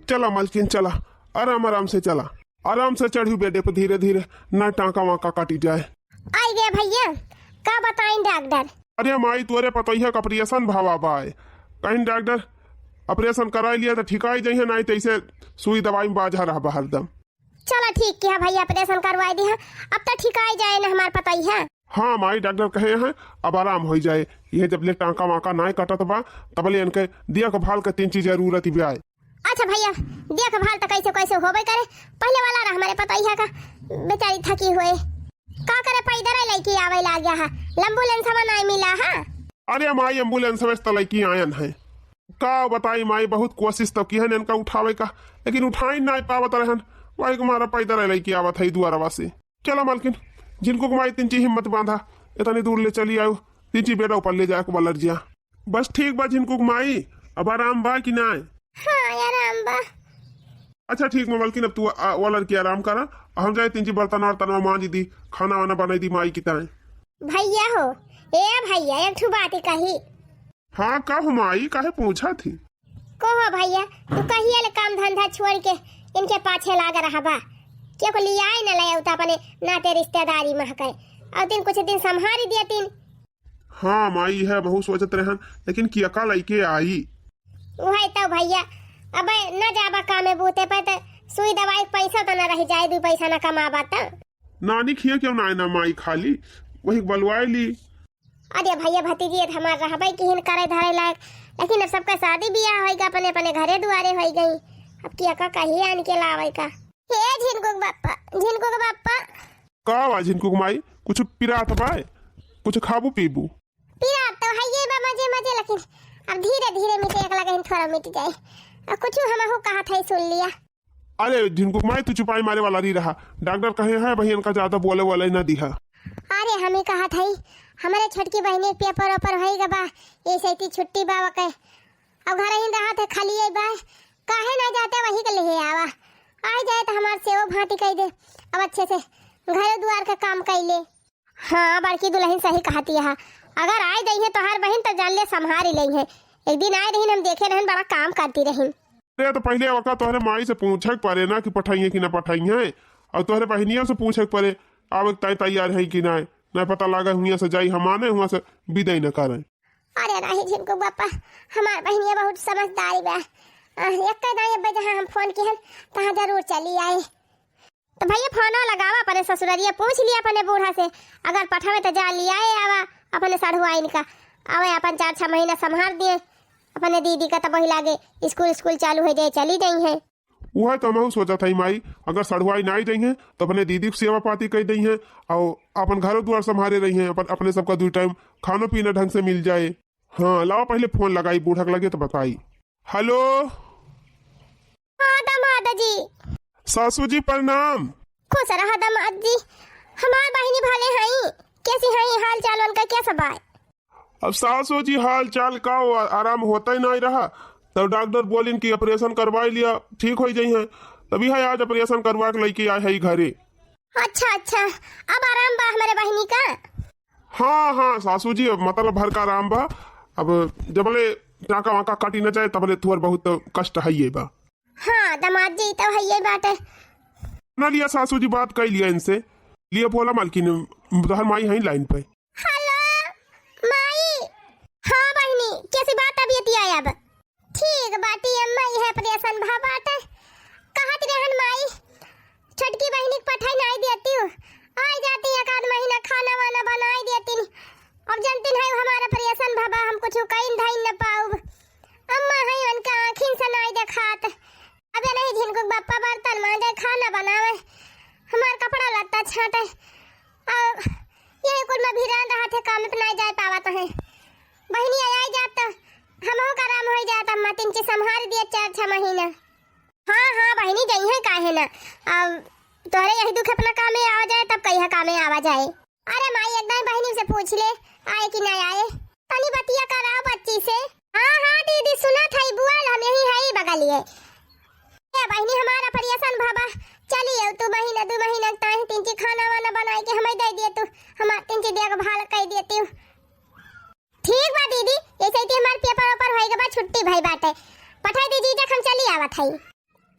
चला मालकिन चला, आराम आराम से चला, आराम से चढ़ी बेडे पे धीरे धीरे, ना टाँका वाका काटी जाए। आई गए भैया, का बताएं डॉक्टर? अरे माई तोरे पतैया का ऑपरेशन भावा बाय, कहीं डॉक्टर ऑपरेशन कराई लिया तो ठिकाई जाइए, नहीं तो ऐसे सुई दवाई में बाजा रहा हरदम। चलो ठीक किया भैया, ऑपरेशन करवाई दिया, अब तो ठिकाई जाए ना हमारे पतैया। हाँ माई डॉक्टर कहे हैं अब आराम हो जाए, ये जब ले टाँका वाका ना कटत बा तब ले इनके दिया के भाल के 3 चीज जरूरत भी आए। अच्छा भैया, दिया के भाल तो कैसे कैसे होबे करे, पहले वाला रहा हमारे पतैया का बेचारी थकी हुए, का करे पैदल लड़की आवे ला गया है, एम्बुलेंस में नहीं मिला है। अरे माई एम्बुलेंस में तो लड़की आयन है, का बताई माई बहुत कोशिश तो की है इनका उठावे का, लेकिन उठाई नहीं पावत रहन, वही हमारा पैदल लड़की आवत है दुआरवा से। चला मालकिन, जिनको माई 3 चीज हिम्मत बांधा, इतनी दूर ले चली आओ, 3 चीज बेटा ऊपर ले जाके बलर जिया, बस ठीक बा जिनको माई, अब आराम बा कि ना? हाँ आराम बा। अच्छा ठीक है मालकिन, अब तू वालर की आराम करा, हम जाए 3 चीज बर्तन वर्तन मांझ दी, खाना वाना बनाई दी माई की ताए। भैया हो ए भैया, एक ठू बात कही। हाँ का माई काहे पूछा थी? कहो भैया, तू कहिए ले काम धंधा छोड़ के इनके पाछे लाग रहा बा, क्या को लिया ही न ले उता अपने नाते रिश्तेदारी में करे, और दिन कुछ दिन संभारी दिया तीन। हाँ माई है बहुत सोचत रहन, लेकिन किया का लइके आई वही तो भैया, अब न जाबा कामे बूते पे तो सुई दवाई पैसा तो न रह जाए, 2 पैसा न कमाबा तो नानी खिया क्यों ना माई खाली वही बलवाई ली। अरे भैया भतीजी हमार रहबे कि हिन करे धरे लायक, लेकिन अब सबका शादी ब्याह होएगा, अपने अपने घरे दुआरे हो गई, अब किया का कही आन के लावे का। हे झिनकुक बाप्पा, झिनकुक बाप्पा का वा झिनकुक माई, कुछ पिरात बाय, कुछ खाबू पीबू? पिरात तो है ये बा मजे मजे, लेकिन अब धीरे धीरे मिटे एक लगे थोड़ा मिट जाए, अब कुछ हम हो कहा था सुन लिया। अरे झिनकुक माई तू चुपाई मारे वाला नहीं रहा, डॉक्टर कहे है भाई इनका ज्यादा बोले वाले न दिहा। अरे हमें कहा था हमारे छोटकी बहनी पेपर ओपर होई बा, ये सही छुट्टी बा के, अब घर ही रहा थे खाली ये बा, काहे ना जाते वही के लिए आवा, आ जाए तो हमारे सेवा भांति कह दे, अब अच्छे से घर द्वार का काम कर ले। हाँ बड़की दुल्हन सही कहती है, अगर आए गई है तो हर बहन तो जान ले संभाल ले है, एक दिन आए रही हम देखे रहन बड़ा काम करती रही। अरे तो पहले वक्त तोहरे माई से पूछे पड़े ना कि पठाइए कि ना पठाई है, और तोहरे बहनिया से पूछे पड़े आवे तय तैयार है कि ना, न पता लगा हुआ से जाई हमारे हुआ से विदाई न करे। अरे नहीं झिनको बापा, हमार बहनिया बहुत समझदारी बा, एक कदा जहाँ हम फोन किए तहाँ जरूर चली आए। तो भैया फोन लगावा अपने ससुररिया, पूछ लिया अपने बूढ़ा से, अगर पठावे तो जा लिया आवा अपने सढ़ुआ इनका, आवे अपन 4-6 महीना संभाल दिए, अपने दीदी का तो वही लागे स्कूल चालू हो जाए चली गई है। वह तो मैं सोचा था माई, अगर सड़ुआई ना दी है तो अपने दीदी की सेवा पाती कर दी है, और अपन घरों द्वार संभाले रही है, अपने सबका 2 टाइम खानो पीना ढंग से मिल जाए। हाँ लाओ पहले फोन लगाई, बूढ़ा लगे तो बताई। हेलो हाँ दामाद जी। सासू जी प्रणाम। खुश रहा दामाद जी, हमार बहनी भाले हैं, कैसी हैं, हाल चाल उनका क्या सब है? अब सासू जी हाल चाल का आराम होता ही नहीं रहा, तब डॉक्टर बोलिन कि ऑपरेशन करवा लिया ठीक हो जाई है, तभी है आज ऑपरेशन करवा के लेके आए है घरे। अच्छा अच्छा, अब आराम बा हमारे बहनी का? हाँ हाँ सासू जी मतलब भर का आराम बा, अब जबले टाका वाका काटी न जाए तबले थोड़ा बहुत कष्ट है ये बा। हाँ दामाद जी तो है ये बात है ना लिया सासू जी बात कर लिया इनसे, लिए बोला मालकिन तोहर माई है लाइन पे। हेलो माई, हाँ बहनी कैसी बात तबीयत आया अब? ठीक बाटी अम्मा यह ऑपरेशन भा बात है, कहत रहन माई छोटकी बहनी को पठाई नहीं देती हूँ, आ जाती 1 महीना खाना वाना बनाई देती, अब जानती है हमारा ऑपरेशन भबा, हम कुछ कहीं धाई न पाऊब, अम्मा है उनका आँखिन से नहीं देखात, अब नहीं झिनको बापा बर्तन मांजे खाना बनावे, हमार कपड़ा लत्ता छाटे, और यही कुल में भिरान रहा थे, काम पे नहीं जा पावा तो है, बहनी आई जात तो हमहू का आराम हो जाता, अम्मा 3 चीज संभाल दिए 4-6 महीना। हाँ हाँ बहनी गई है काहे ना, अब तोरे यही दुख अपना काम में आ जाए तब कहीं काम में आवा जाए। अरे माई एकदम बहनी से पूछ ले आए कि नहीं आए, तनी बतिया कराओ बच्ची से। हाँ हाँ दीदी सुना था बुआ, हम यही है बगलिए, बहनी हमारा ऑपरेशन भाबा चलिए तू महीना 2 महीना ताही 3 चीज खाना वाना बनाए के हमें दे दिए, तू हम 3 चीज देख भाल कह देती हूँ। ठीक बा दीदी, ऐसे ही हमारे पेपर ऊपर होएगा बा, छुट्टी भाई बाटे, पठाई दीजिए जब हम चली आवत हई।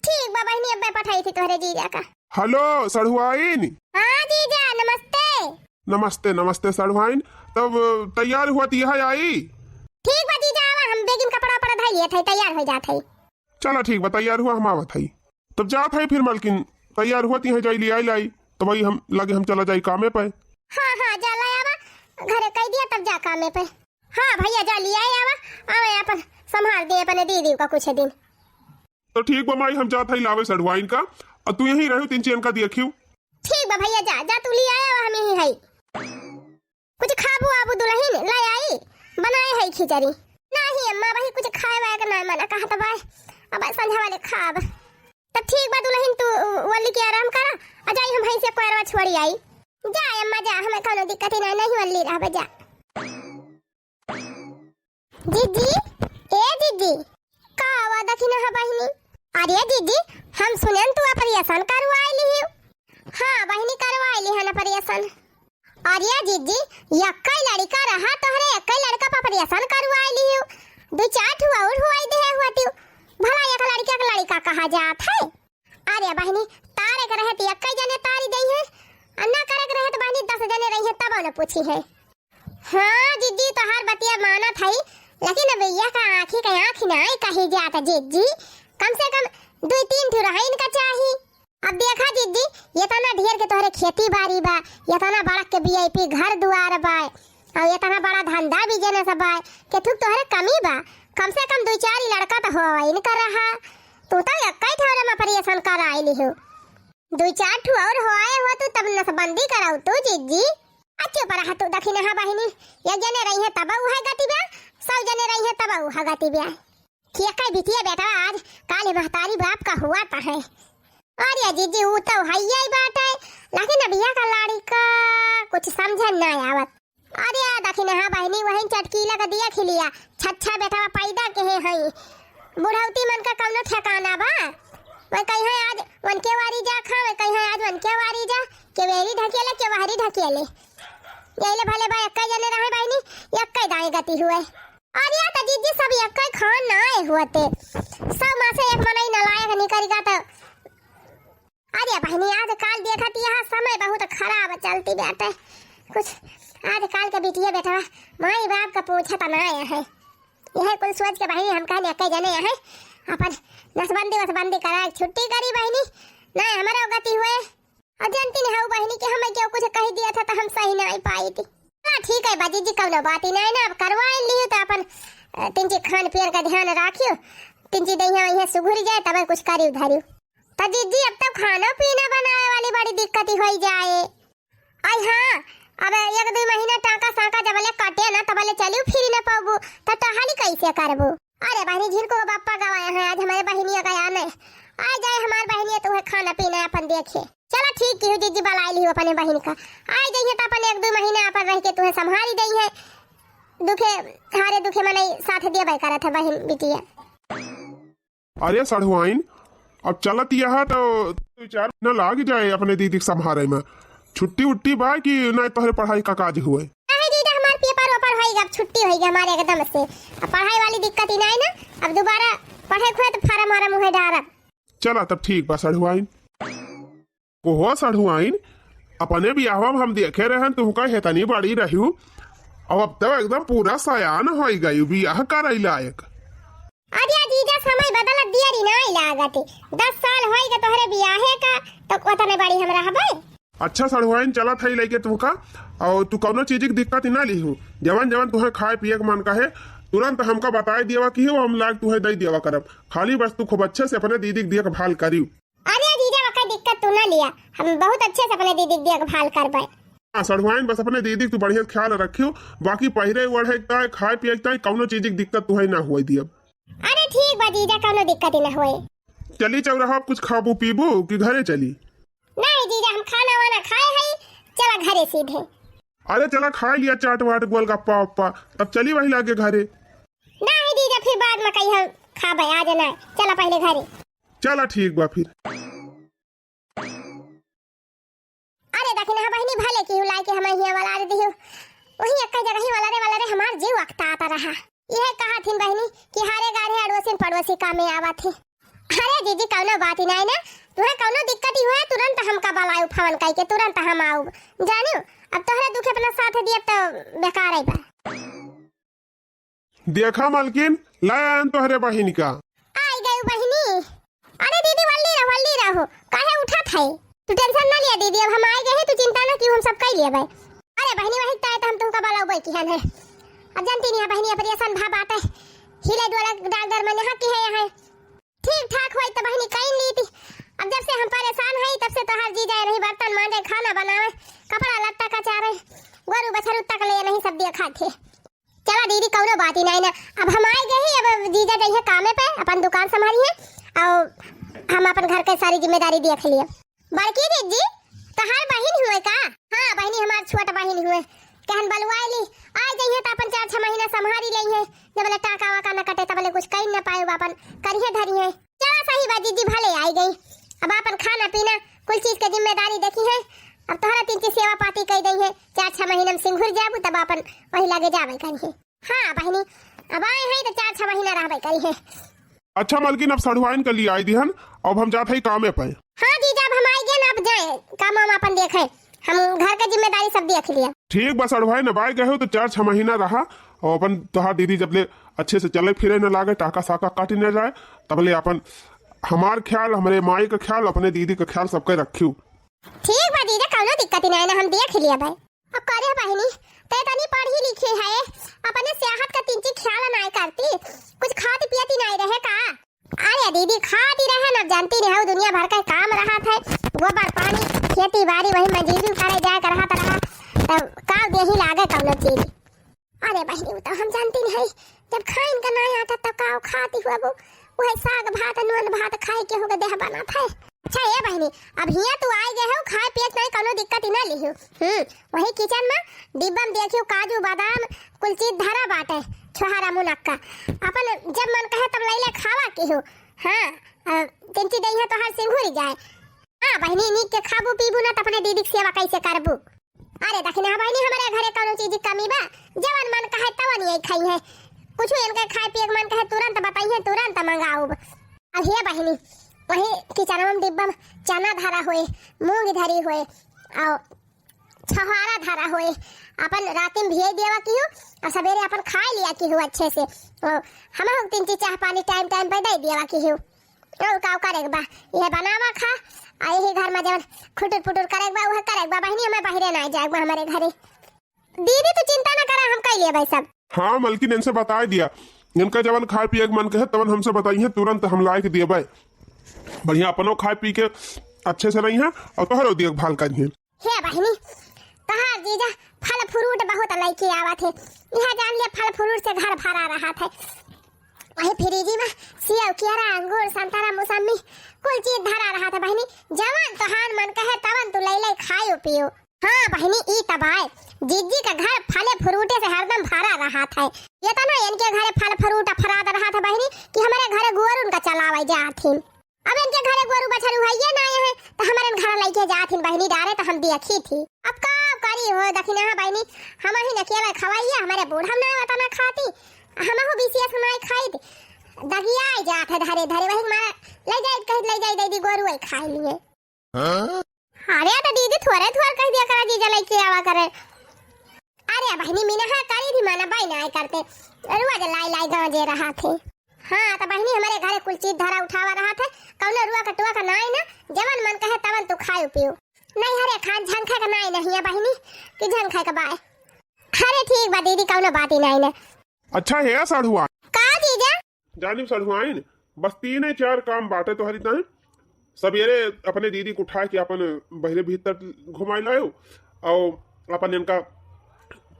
ठीक बा बहनी, अब मैं पठाई थी तोहरे जीजा का। हेलो सड़ुआइन। हाँ जीजा नमस्ते। नमस्ते नमस्ते सड़ुआइन। तब तैयार हुआ यह आई? ठीक बा जीजा, आवा हम बेगिन कपड़ा पड़ा धइ लिए थे, तैयार हो जात है। चला ठीक बा, तैयार हुआ हम आवत हई। तब जात है फिर मालकिन, तैयार हुआ ती है जाई ले लाई तो वही हम लगे हम चला जाई कामे पे। हाँ हाँ जा ला आवा, घरे कह दिया तब जा कामे पे। हाँ भैया जा लिया आवा, आवे यहाँ पर संभाल दे अपने दीदी का कुछ दिन। तो ठीक बा माई, हम जात हई लावे सड़ुआइन का, और तू यहीं रहो 3 का देखियो। ठीक बा भैया, जा जा तू ले आया, हम यहीं है। कुछ खाबू आबू दुल्हन ले आई, बनाए है खिचड़ी। नहीं अम्मा भाई कुछ खाए वाए का ना मना कहा तो भाई, अब संझा वाले खाब। तब ठीक बा दुल्हन, तू वल्ली के आराम करा, आ जाई हम भई से कोरवा छोड़ी आई। जा अम्मा जा, हमें कोनो दिक्कत ही नहीं वल्ली रहबे जा। जीजी ए जीजी का आवा दखिन है बहिनी। अरे जीजी हम सुनन तू ऑपरेशन करवाई ली। हाँ बहिनी करवाई ली है ना ऑपरेशन। अरे जीजी यक्कई लड़का रहा तोहरे, यक्कई लड़का पर ऑपरेशन करवाई ली। 2-4 ठुआ और हुआई दे हुआ तू, भला एक लड़का का लड़का कहा जात है। अरे बहिनी तारे के रहे तो यक्कई जने तारी दई है, अन्ना करे के रहे तो बहिनी 10 जने रही है तब न पूछी है। हाँ जीजी तो हर बतिया माना था, लेकिन अब ये का आँखी का आँख नहीं कही जाता जीजी, कम से कम 2-3 ठुरा इनका चाहिए। अब देखा जीजी ये तना ढेर के तोहरे खेती बाड़ी बा, ये तना बड़ा के वीआईपी घर दुआर बा, और ये तना बड़ा धंधा भी जने सब बा के थुक तोहरे कमी बा। कम से कम 2-4 लड़का तो हो इन कर रहा, तू तो यक्कई ठोरे में ऑपरेशन कर आई ली हो। 2-4 ठु और हो आए हो तो तब नसबंदी कराऊ तू जीजी। अच्छे पर हाथ तो दखिन हा बहिनी, एक जने रही है तब उहा गति बा, 100 जने रही है तब उहा गति बा। किया कई बिटिया बेटा आज काले महतारी बाप का हुआ ता है। अरे जीजी वो तो हइया ही बात है, लेकिन अभिया का लड़का कुछ समझन ना आवत। अरे दखिन हा बहिनी वही चटकीला का दिया खिलिया, छच्छा बेटा पैदा के है बुढ़ौती मन का कौनो ठिकाना बा। मैं कहीं आज वनके वारी जा खा, मैं कहीं आज वनके वारी जा के वेरी ढकेले के वारी ढकेले, यही भले भाई यक्कई जने रहे बहिनी, यक्कई दाई गति हुए। अरे या जीजी सब यक्कई खान ना आए हुए, सब मां से एक मनई नलायक निकल तो। अरे बहनी आज काल देखा यहाँ समय बहुत खराब चलती बेटे, कुछ आज काल के बिटिया बेटा माई बाप का पूछा तो ना आया है। यह कुल सोच के बहनी हम कहने कई जने है अपन नसबंदी करा छुट्टी करी बहनी, ना हमारा गति हुए। और जानती नहीं हूँ बहनी कि हमें क्यों कुछ कह दिया था तो हम सही नहीं पाई थी। हाँ ठीक है बाजी जी कौनो बात ही नहीं ना, अब करवाई ली तो अपन 3 चीज खान पियन का ध्यान रखियो, 3 चीज यहाँ सुघुर जाए तब कुछ करी उधारी। तो जीजी अब तो खाना पीना बनाए वाली बड़ी दिक्कत हो जाए। आई हाँ अब 1-2 महीना टाका साका जबले काटे ना तबले चलियो फिर न पाबू तो टहाली कैसे करबू। अरे बहनी झिन को बापा गवाया है, आज हमारे बहनिया गया नहीं, आ जाए हमारे बहनिया तुम्हें खाना पीना अपन देखे। चलो ठीक है जीजी बुला ली अपने बहन का, आ जाइए तो अपन 1-2 महीना अपन रह के तुम्हें संभाली दी है, दुखे हारे दुखे मने साथ दिया भाई करा था बहन बिटिया। अरे सड़ुआइन अब चलत यह तो 2-4 न लाग जाए अपने दीदी संभारे में, छुट्टी उट्टी बा कि नहीं तोहरे पढ़ाई का काज हुए। नहीं दीदी हमारे पेपर ऊपर होएगा, अब छुट्टी होएगी हमारे एकदम से, अब पढ़ाई वाली दिक्कत ही नहीं ना, अब दोबारा पढ़े खोए तो फार्म वारा मुहे डारा। चला तब ठीक बा सड़ुआइन। ओहो सड़ुआइन अपने बियाहवा में हम देखे रहन तुमका हेतनी बड़ी रही, अब तो एकदम पूरा सयान हो गई बियाह करे लायक। अरे जीजा समय बदल दिया री नहीं लागत, 10 साल होएगा तोहरे बियाहे का तो ओतने बड़ी हमरा हबे। अच्छा सड़ुआइन चला थई लेके तुमका, और तू कौनो चीज की दिक्कत ही ना लीहू, जवन जवन तुम्हें खाए पिए के मन का है तुरंत हमका बताए दिया कि हम लाग तुम्हें दे दिया करब, खाली बस तू खूब अच्छे से अपने दीदी के देखभाल करियो। अरे जीजा कोई दिक्कत तू ना लिया, हम बहुत अच्छे से अपने दीदी के देखभाल करबे। हां सड़ुआइन बस अपने दीदी तू बढ़िया ख्याल रखियो, बाकी पहिरे ओढ़े का खाए पिए का कौनो चीज की दिक्कत तुम्हें ना हुई दिया। अरे ठीक बा जीजा कौनो दिक्कत ही ना होए। चली चौराहा कुछ खाबू पीबू कि घरे चली? नहीं जीजा हम खाना वाना खाए है, चला घरे सीधे। अरे चला खा लिया चाट वाट गोलगप्पा उप्पा, तब चली वही लागे घरे। नहीं जीजा फिर बाद में कहीं हम खाबे, आ जाना चला पहले घरे। चला ठीक बा फिर। अरे दखिन हा बहनी भले की लाए के हम हिया वाला रे दियो, वही एक जगह ही वाला रे हमार जीव अकता आता रहा। यह कहा थी बहनी कि हारे गाढ़े अड़ोसी पड़ोसी कामे आवा थे, अरे दीदी कौनो बात ही नहीं ना, तुहे कौनो दिक्कत ही हुए तुरंत हमका बलायु फोन कई के तुरंत हम आऊ जानो। अब तोहरे दुखे अपना साथ दिए तो बेकार है बा। देखा मालकिन लायन तोहरे बहिन का। आई गई बहिनी। अरे दीदी वल्ली रहो काहे उठा थे, तू टेंशन ना लिया दीदी, अब हम आ गए हैं, तू चिंता ना की, हम सब कर लिए भाई। अरे बहिनी वही ताए तो हम तुमका बलाऊ बई की है। अब जानती नहीं है बहिनी परेशान भा बात है, हिले डोला डॉक्टर में यहाँ की है यहाँ ठीक ठाक हुई तो बहिनी कहीं ली थी। अब जब से हम परेशान है तब से तो हर जी जाए नहीं, बर्तन मांजे खाना बनावे कपड़ा लत्ता का चारे गोरू बछरू तक ले नहीं सब दिया खाते। चला दीदी कौनो बात ही नहीं ना, अब हम आए गए ही, अब जीजा गई है कामे पे अपन दुकान संभाली है और हम अपन घर के सारी जिम्मेदारी देख लिए। बड़की दीदी तहार बहिन हुए का? हाँ बहिनी हमार छोटा बहिन हुए, कहन बलवाइली आ गई है तो अपन 4-6 महीना संभाली ली है, जब ले टाका वाका न कटे तब ले कुछ कहीं न पाए अपन करिए धरी है। चला सही बात दीदी भले आई गई, अब अपन खाना पीना कुल चीज की जिम्मेदारी देखी है, अब तोहरा 3 सेवा पाती कही गई है, 4-6 महीना में सिंघुर जाबू तब अपन वही लगे जावे करिए। हाँ बहिनी अब आए हैं तो 4-6 महीना रहबे करिए। अच्छा मालकिन अब सड़वाइन कर लिए आई दिहन, अब हम जाते ही कामे पे। हाँ जीजा अब हम आए गए ना, अब जाए काम हम अपन देखे, हम घर की जिम्मेदारी सब देख लिया। ठीक बस सड़वाई न बाय गए हो तो 4-6 महीना रहा, और अपन तोहार दीदी जब ले अच्छे से चले फिरे न लागे, टाका साका काटी न जाए, तब ले अपन हमार ख्याल हमारे माई का ख्याल अपने दीदी का ख्याल सबके रखियो। ठीक बा दीदी कौनो दिक्कत ही नहीं ना, हम देख लिया भाई। अब करे बहिनी ते तनी पढ़ी लिखी है, अपने सेहत का 3 चीज ख्याल नहीं करती, कुछ खाती पियती नहीं रहे का? अरे दीदी खाती रहे ना, जानती नहीं हो दुनिया भर का काम रहा था, गोबर पानी खेती बाड़ी वही मजदूरी करे जाए कर रहा था, तब का देही लागे कौनो चीज। अरे बहिनी तो हम जानती नहीं, जब खाइन का नहीं आता तब का खाती हुआ वो वही साग भात नून भात खाए के होगा देह बना था। अच्छा ये बहिनी अब हिया तू आई गए हो, खाए पिए नहीं कौनो दिक्कत ही ना लिहियो। वही किचन में डिब्बा में देखियो काजू बादाम कुल चीज धरा बाटे छोहारा मुनक्का, अपन जब मन कहे तब लैले खावा के हो। हाँ तिनची दही है तो हर सिंघुरी जाए। हाँ बहिनी नीक के खाबू पीबू ना तो अपने दीदी की सेवा कैसे करबू? अरे दखना बहिनी हमारे घरे कौनो चीज की कमी बा, जवन मन कहे तवन यही खाई है, कुछ इनके खाए पिए मन कहे तुरंत बताइए तुरंत मंगाऊ। अब हे बहिनी वही किचन में डिब्बा में चना धरा हुए मूंग धरी हुए और छहारा धरा हुए, अपन रात में भेज देवा की हो और सवेरे अपन खा लिया की हो अच्छे से, और हम 3 चीज चाह पानी टाइम टाइम पे दे देवा की हो। और का करे बा ये बनावा खा आई ही घर में जब खुटुर पुटुर करे बा वह करे बा बहिनी, हमें बाहरे ना जाए बा हमारे घरे। दीदी तू चिंता ना करा हम कर लिए भाई सब। हाँ मलकिन इनसे बता दिया, इनका जवन खाए पिए मन कहे तवन हमसे बताइए तुरंत हम ला के दिए भाई, बढ़िया अपनो खाए पी के अच्छे से रही है और तोहरो देखभाल करिए। हे बहिनी तहार जीजा फल फ्रूट बहुत लइके आवत है, यह जान ले फल फ्रूट से घर भरा रहा था, वही फ्रिज में सेब केरा अंगूर संतरा मौसमी कुल चीज धरा रहा था बहिनी, जवन तोहार मन कहे तवन तू ले खायो पियो। हाँ बहिनी ई तबाय जीजी का घर फले फ्रूटे से हरदम भरा रहा था, ये तो ना इनके घरे फल फ्रूट फरा रहा था बहिनी कि हमारे घरे गोरू उनका चलावे जाथिन। अब इनके घरे गोरू बछरू है ये ना है तो हमारे घर लेके जाथिन बहिनी डारे तो हम देखी थी। अब का करी हो दखिना बहिनी हम ही न केवल खवाइए, हमारे बूढ़ा ना बताना खाती हम हो बीसीएस नहीं खाई थी, दगिया जात है धरे धरे वही मारा ले जाए कह ले जाए दीदी गोरू है खाई लिए। अरे तो दीदी थोड़े कह दिया करा जीजा लेके आवा करे। अरे बहिनी मीना है करी थी माना भाई ना करते रुआ जे लाई गांव जे रहा थे। हाँ तो बहिनी हमारे घरे कुल चीज धरा उठावा रहा था, कौनो रुआ का टुआ का नाई ना, जवन मन कहे तवन तू खाओ पियो, नहीं हरे खान झंखा का नाई नहीं है बहिनी कि झंखा का बाय। अरे ठीक बा दीदी कौनो बात ही नहीं ना। अच्छा है सड़ुआ का जीजा जानिब सड़ुआइन बस 3-4 काम बाटे तो हरी ताए सवेरे अपने दीदी को उठा के अपन बहरे भीतर घुमाई लाओ और अपन इनका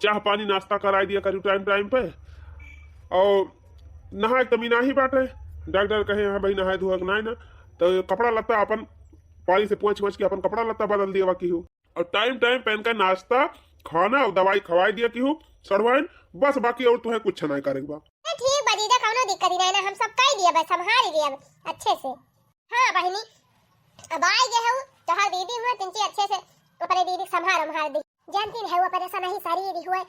चाह पानी नाश्ता कराई दिया करी टाइम टाइम पे, और नहाए तमी ना ही बाटे, डॉक्टर कहे हाँ भाई नहाए धोआ ना ना तो कपड़ा लत्ता अपन पानी से पोंछ के अपन कपड़ा लत्ता बदल दिया की हो, और टाइम टाइम पहन का नाश्ता खाना और दवाई खवाई दिया की हो सड़वाइन, बस बाकी और तुम्हें कुछ नहीं करेगा। ठीक बा दीदा कौनो दिक्कत नहीं ना, हम सब कर दिया बस संभाल लिया अच्छे से। हाँ बहिनी अब आए गए हो तो हर दीदी हुआ तिनची अच्छे से अपने दीदी संभाल दी, जानती है वो परेशान नहीं सारी हुए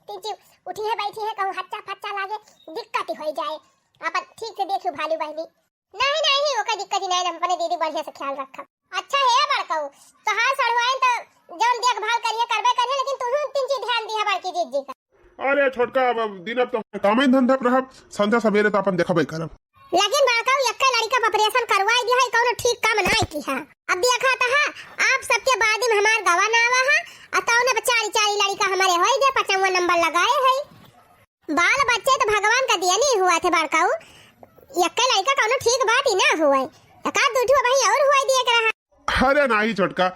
तिनची उठी है बैठी है कहूँ हच्चा फच्चा लागे दिक्कत ही हो जाए, अपन ठीक से देखो भालू बहनी। नहीं नहीं ओका दिक्कत नहीं, हम अपने दीदी बढ़िया से ख्याल रखब। अच्छा है बड़काऊ तो हां सड़वाइन तो जौन देखभाल करिए करबे करिए, लेकिन तू तीन चीज ध्यान दिया बड़की जीजी का। अरे छोटका अब दिन अब तो काम ही धंधा पर रहब, संध्या सवेरे तो अपन देखबे करब। लेकिन बड़काऊ यक्का लड़का का ऑपरेशन करवाई दिया है, कौनो ठीक काम नहीं की है। अब देखा था आप सबके बाद में हमार गवा ना आवा है, अतौ ने चारी चारी लड़का हमारे होई दे 55 नंबर लगाए है। बाल बच्चे तो भगवान का दिया नहीं हुआ थे बड़काऊ, यक्का लड़का कौनो ठीक बात ही ना हुआ, एकाध दूठो भाई और हुआ दिया कर रहा। अरे नहीं छोटका,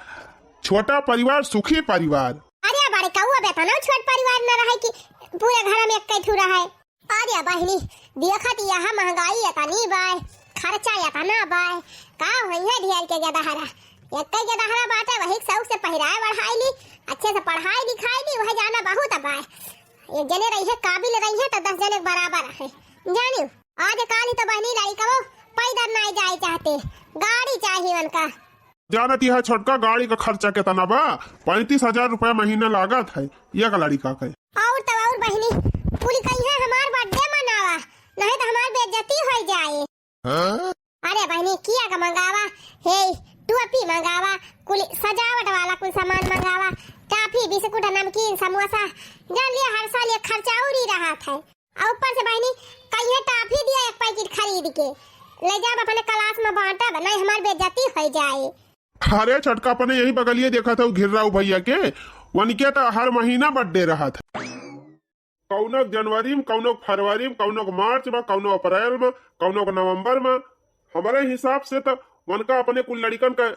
छोटा परिवार सुखी परिवार। अरे बड़काऊ अब इतना छोट परिवार न रहे कि पूरे घर में एक ठू रहा है। अरे बहनी देखत यहाँ महंगाई इतनी बाय, खर्चा इतना बाय, का होई है ढेर के गदहरा, एक के गदहरा बाटे वही शौक से पहिराए बढ़ाई ली, अच्छे से पढ़ाई लिखाई ली, वह जाना बहुत बाय। एक जने रही है काबिल रही है तो 10 जने के बराबर है जानियो। आज काल ही तो बहनी लड़का वो पैदल नहीं जाए चाहते, गाड़ी चाहिए उनका। जानती है छोटका गाड़ी का खर्चा कितना बा, 35,000 रुपया महीना लागत है एक लड़का के। और तो और बहनी पूरी कही है हमार बर्थडे मनावा, नहीं तो हमार बेइज्जती हो जाए। अरे बहनी किया का मंगावा हे, टोपी मंगावा, कुल सजावट वाला कुल सामान मंगावा, टॉफी बिस्कुट नमकीन समोसा, जान लिया हर साल ये खर्चा और ही रहा था। और ऊपर से बहनी कहीं टॉफी दिया एक पैकेट खरीद के ले जा अपने क्लास में बांटा, नहीं हमार बेइज्जती हो जाए। अरे छोटका अपने यही बगलिए देखा था घिर्राऊ भैया के, उनके तो हर महीना बर्थडे रहा था, कौनो जनवरी में, कौनो फरवरी में, कौनो मार्च में, कौनो अप्रैल में, कौनो नवंबर में। हमारे हिसाब से तो उनका अपने कुल लड़कन का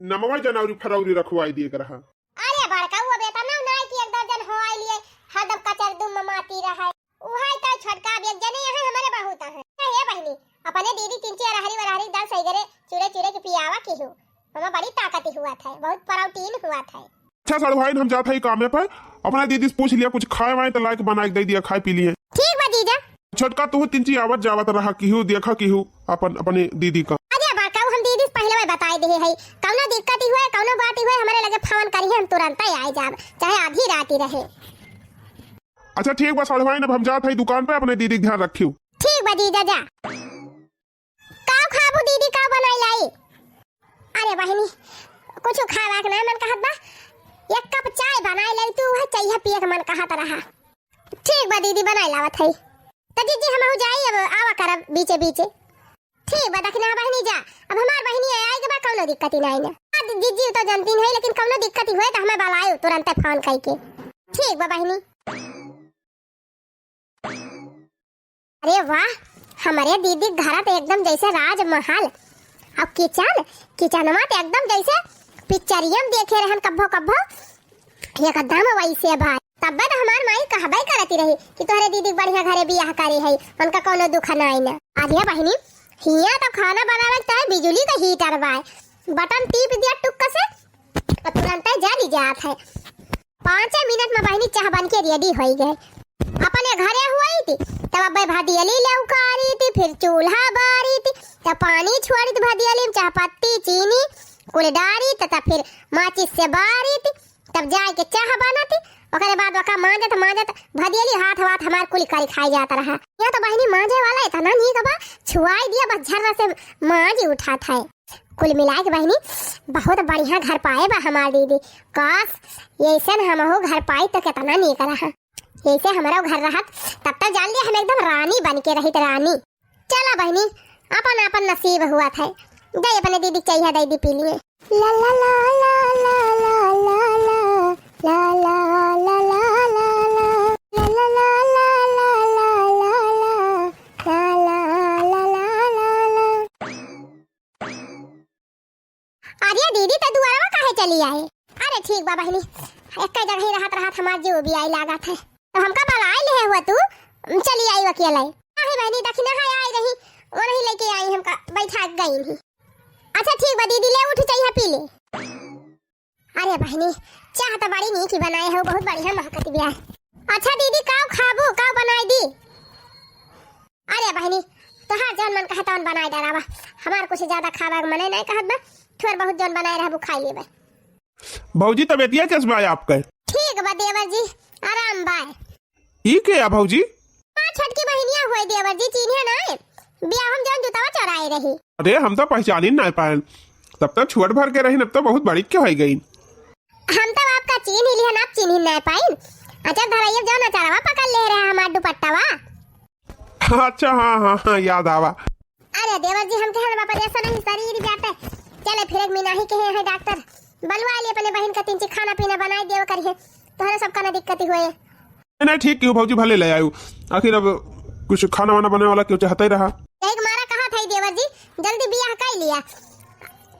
नमवा जनवरी फरवरी रखवाई दिए कर रहा। अरे बड़का वो बेटा ना नहीं कि एक दर्जन हो आई लिए हदम कचर दुम माती रहा, उहाई का छोटका एक जने यहाँ हमारे बहुत है। हे बहनी अपने दीदी तीन चार हरी वरारी दाल सही करे चूरे चूरे के पियावा की हो, हमें बड़ी ताकत हुआ था, बहुत प्रोटीन हुआ था। अच्छा साड़ू भाई हम जाते ही कामे पर, अपना दीदी से पूछ लिया कुछ खाए वाए तो लाइक बना के दे दिया, खाए पी लिए। ठीक बा जीजा। छोटका तू तीन ची आवत जावत रहा किहू देखा किहू अपन अपने दीदी का। अरे बाकाऊ हम दीदी पहले में बताई दे है, कौनो दिक्कत ही हुए कौनो बात ही हुए हमारे लगे फोन करिए, हम तुरंत ही आ जाब चाहे आधी रात ही रहे। अच्छा ठीक बा साड़ू भाई अब हम जाते ही दुकान पे, अपने दीदी ध्यान रखियो। ठीक बा जीजा जा। काऊ खाबू दीदी का बनाई लाई। अरे बहनी कुछ खावा के ना मन कहत बा, एक कप चाय बनाई लाई तू, वह चाहिए पिए के मन कहत रहा। ठीक बा दीदी बनाई लावत है, तो जीजी हम हो जाई अब आवा करब बीचे बीचे। ठीक बा दखना बहनी जा, अब हमार बहनी आई के बा कौनो दिक्कत ही नहीं ना। जीजी तो जानती है लेकिन कौनो दिक्कत ही हुए तो हमें बुलायो तुरंत फोन करके। ठीक बा बहनी। अरे वाह हमारे दीदी घर तो एकदम जैसे राजमहल, अब किचन में तो एकदम जैसे पिक्चरिया में देखे रहन कब्बो कब्बो, एकदम वैसे भाई। तब तो हमार माई कहबे करती रही कि तोहरे दीदी बढ़िया घरे बियाह करे है, उनका कोनो दुख नहीं ना। आलिया बहनी हिया तो खाना बनावे तो बिजली का हीटर बाय, बटन टीप दिया टुक से और तुरंत जल जात है। 5 मिनट में बहनी चाह बन के रेडी हो गए। अपने घरे हुई थी तब अब भादियली लौकारी थी, फिर चूल्हा बारी थी, तब पानी छोड़ी थी भादियली में, चाह पत्ती चीनी कुल डारी, तब फिर माचिस से बारी थी, तब जाए के चाह बना थी। ओकरे बाद वका मांजत भदियली हाथ हमार कुल करी खाई जाता रहा। यहाँ तो बहनी मांजे वाला इतना नहीं कबा छुआई दिया, बस झर्रा से मांज उठा था। कुल मिला के बहनी बहुत बढ़िया घर पाए बा हमार दीदी, काश ऐसे हम हो घर पाई तो कितना नहीं करा, ऐसे हमारा घर रहा तब तक जान लिया हम एकदम रानी बन के रही, रानी। चला बहनी अपन अपन नसीब हुआ था, दे अपने दीदी चाहिए दे दी पी लिए। ला ला ला ला ला ला ला ला ला ला ला अरे दीदी तो दुआरा में काहे चली आए। अरे ठीक बा बहनी एक जगह ही रहत हमार जो भी आई लागत है, तो हमका बुलाए ले हुआ तू चली आई अकेले। नहीं बहनी दखना है आई रही और नहीं लेके आई, हमका बैठा गई नहीं। अच्छा ठीक बा दीदी ले उठ चाहिए पी ले। अरे बहनी चाह तो बड़ी नीक बनाए हो, बहुत बढ़िया महकत बिया। अच्छा दीदी काव खाबू काव बनाई दी। अरे बहनी तोहार जौन मन कहत बनाई दे रहा, हमार कुछ ज्यादा खावा के मने नहीं कहत बा, थोड़ा बहुत जौन बनाए रहबू खाई लेबे। भौजी तबियतिया कैसे बा आपके? ठीक बा देवर जी आराम बा। ई के या भौजी? हां छोटकी बहनिया होई देवर जी, चिन्हे नहीं बियाह हम जौन जुतावा चौराए रही। अरे हम तो पहचान ही ना पाए, तब तक छुअट भर के रही, अब तो बहुत बड़ी क्यों हो गई। हम तो आपका चीन ही लिहन, आप चीन ही ना पाइन। अच्छा धराइए जौन अचारवा पकड़ ले रहे हमार दुपट्टावा। अच्छा हाँ हाँ हाँ याद आवा। अरे देवर जी हम कहे बापा जैसा नहीं शरीर जाते, चले फिर एक मीना ही कहे हैं डॉक्टर बनवा लिए अपने बहन का 3 चीज खाना पीना बनाए देव करिए, तोहरे सबका ना दिक्कत ही हुए। नहीं ठीक क्यों भाजी, भले ले आयु, आखिर अब कुछ खाना वाना बनने वाला क्यों चाहता ही रहा। एक मारा कहा था देवर जी जल्दी बियाह कर लिया,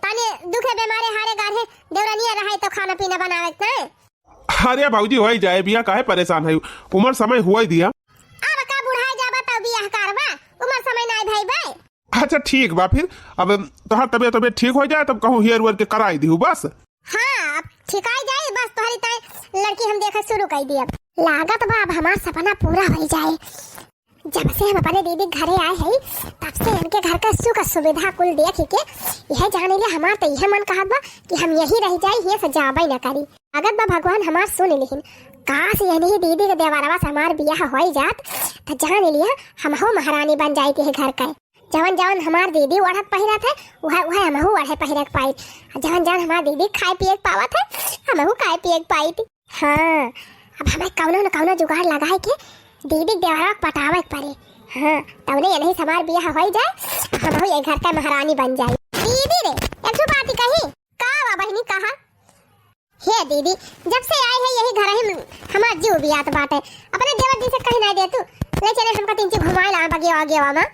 ताने दुखे बीमारे हारे गाढ़े देवरानिया रहा तो खाना पीना बनावे ना। अरे भाजी हो ही जाए, बिया काहे परेशान है, उम्र समय हुआ ही दिया। अब का बुढ़ाई जाबा तो बियाह करवा, उम्र समय ना भाई भाई। अच्छा ठीक बा, फिर अब तोहर तबियत ठीक हो जाए तब कहूँ हेयर वेयर के कराई दी बस। हाँ अब ठिकाई जाए बस, तुम्हारी ताई लड़की हम देखा शुरू कर दिया। लागत बा अब हमारा सपना पूरा हो जाए। जब से हम अपने दीदी घरे आए हैं तब से इनके घर का सुख सुविधा कुल देख के यह जाने लिए हमार तो यह मन कहत बा कि हम यही रह जाए, ये सजाबा ही न करी। अगर बा भगवान हमार सुन लिहिन, काश यही दीदी के देवरवा से हमार बियाह हो जात तो जान लिया हम हो महारानी बन जाई के घर का। जवन जवन हमार दीदी ओढ़त पहिरत है वह हमहू ओढ़े पहिरक पाई, जवन जवन हमार दीदी खाए पिए पावत है हमहू खाए पिए पाई। हाँ अब हमें कौनो न कौनो जुगाड़ लगाए के दीदी देवरा पटावे पड़े। हाँ तवने ये नहीं हमार बियाह हो जाए हमहू ये घर का महारानी बन जाए। दीदी रे एक बात कही का बहनी कहा हे दीदी जब से आए है यही घर ही हमार जीव बियात बाटे, अपने देवर जी से कहीं ना दे तू ले चले हमका 3 चीज घुमाए ला बगिया वगिया में।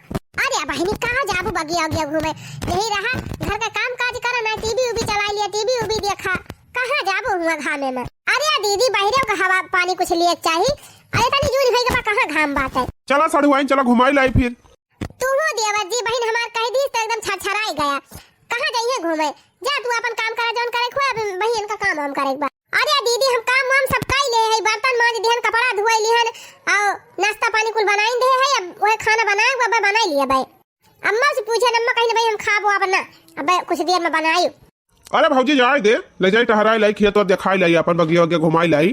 अरे बहनी कहाँ जाबू बगिया वगिया घूमे, यही रहा घर का काम काज करा ना, टीवी उबी चला लिया, टीवी उबी देखा, कहाँ जाबू हुआ घामे में। अरे दीदी बहरे का हवा पानी कुछ लिए चाहिए, अरे तनी जून भाई के कहाँ घाम बात है। चला साड़ू चला घुमाई लाई फिर। तू हो देवर जी बहन हमार कह दी तो एकदम छरछराई गया, कहाँ जाइए घूमे, जा तू अपन काम करा जौन करे खुआ बहन का काम हम करे। अरे दीदी हम काम वाम सब काई ले है, बर्तन मांज दिहन, कपड़ा धोए लिहन, और नाश्ता पानी कुल बनाई दे है, अब वह खाना बनाए बाबा बना लिया भाई। अम्मा से पूछे अम्मा कहीं भाई हम खाबो अब ना, अब कुछ देर में बनाई। अरे भौजी जाए दे, ले जाई टहराई लाई, खेत और दिखाई लाई, अपन बगिया वगिया घुमाई लाई।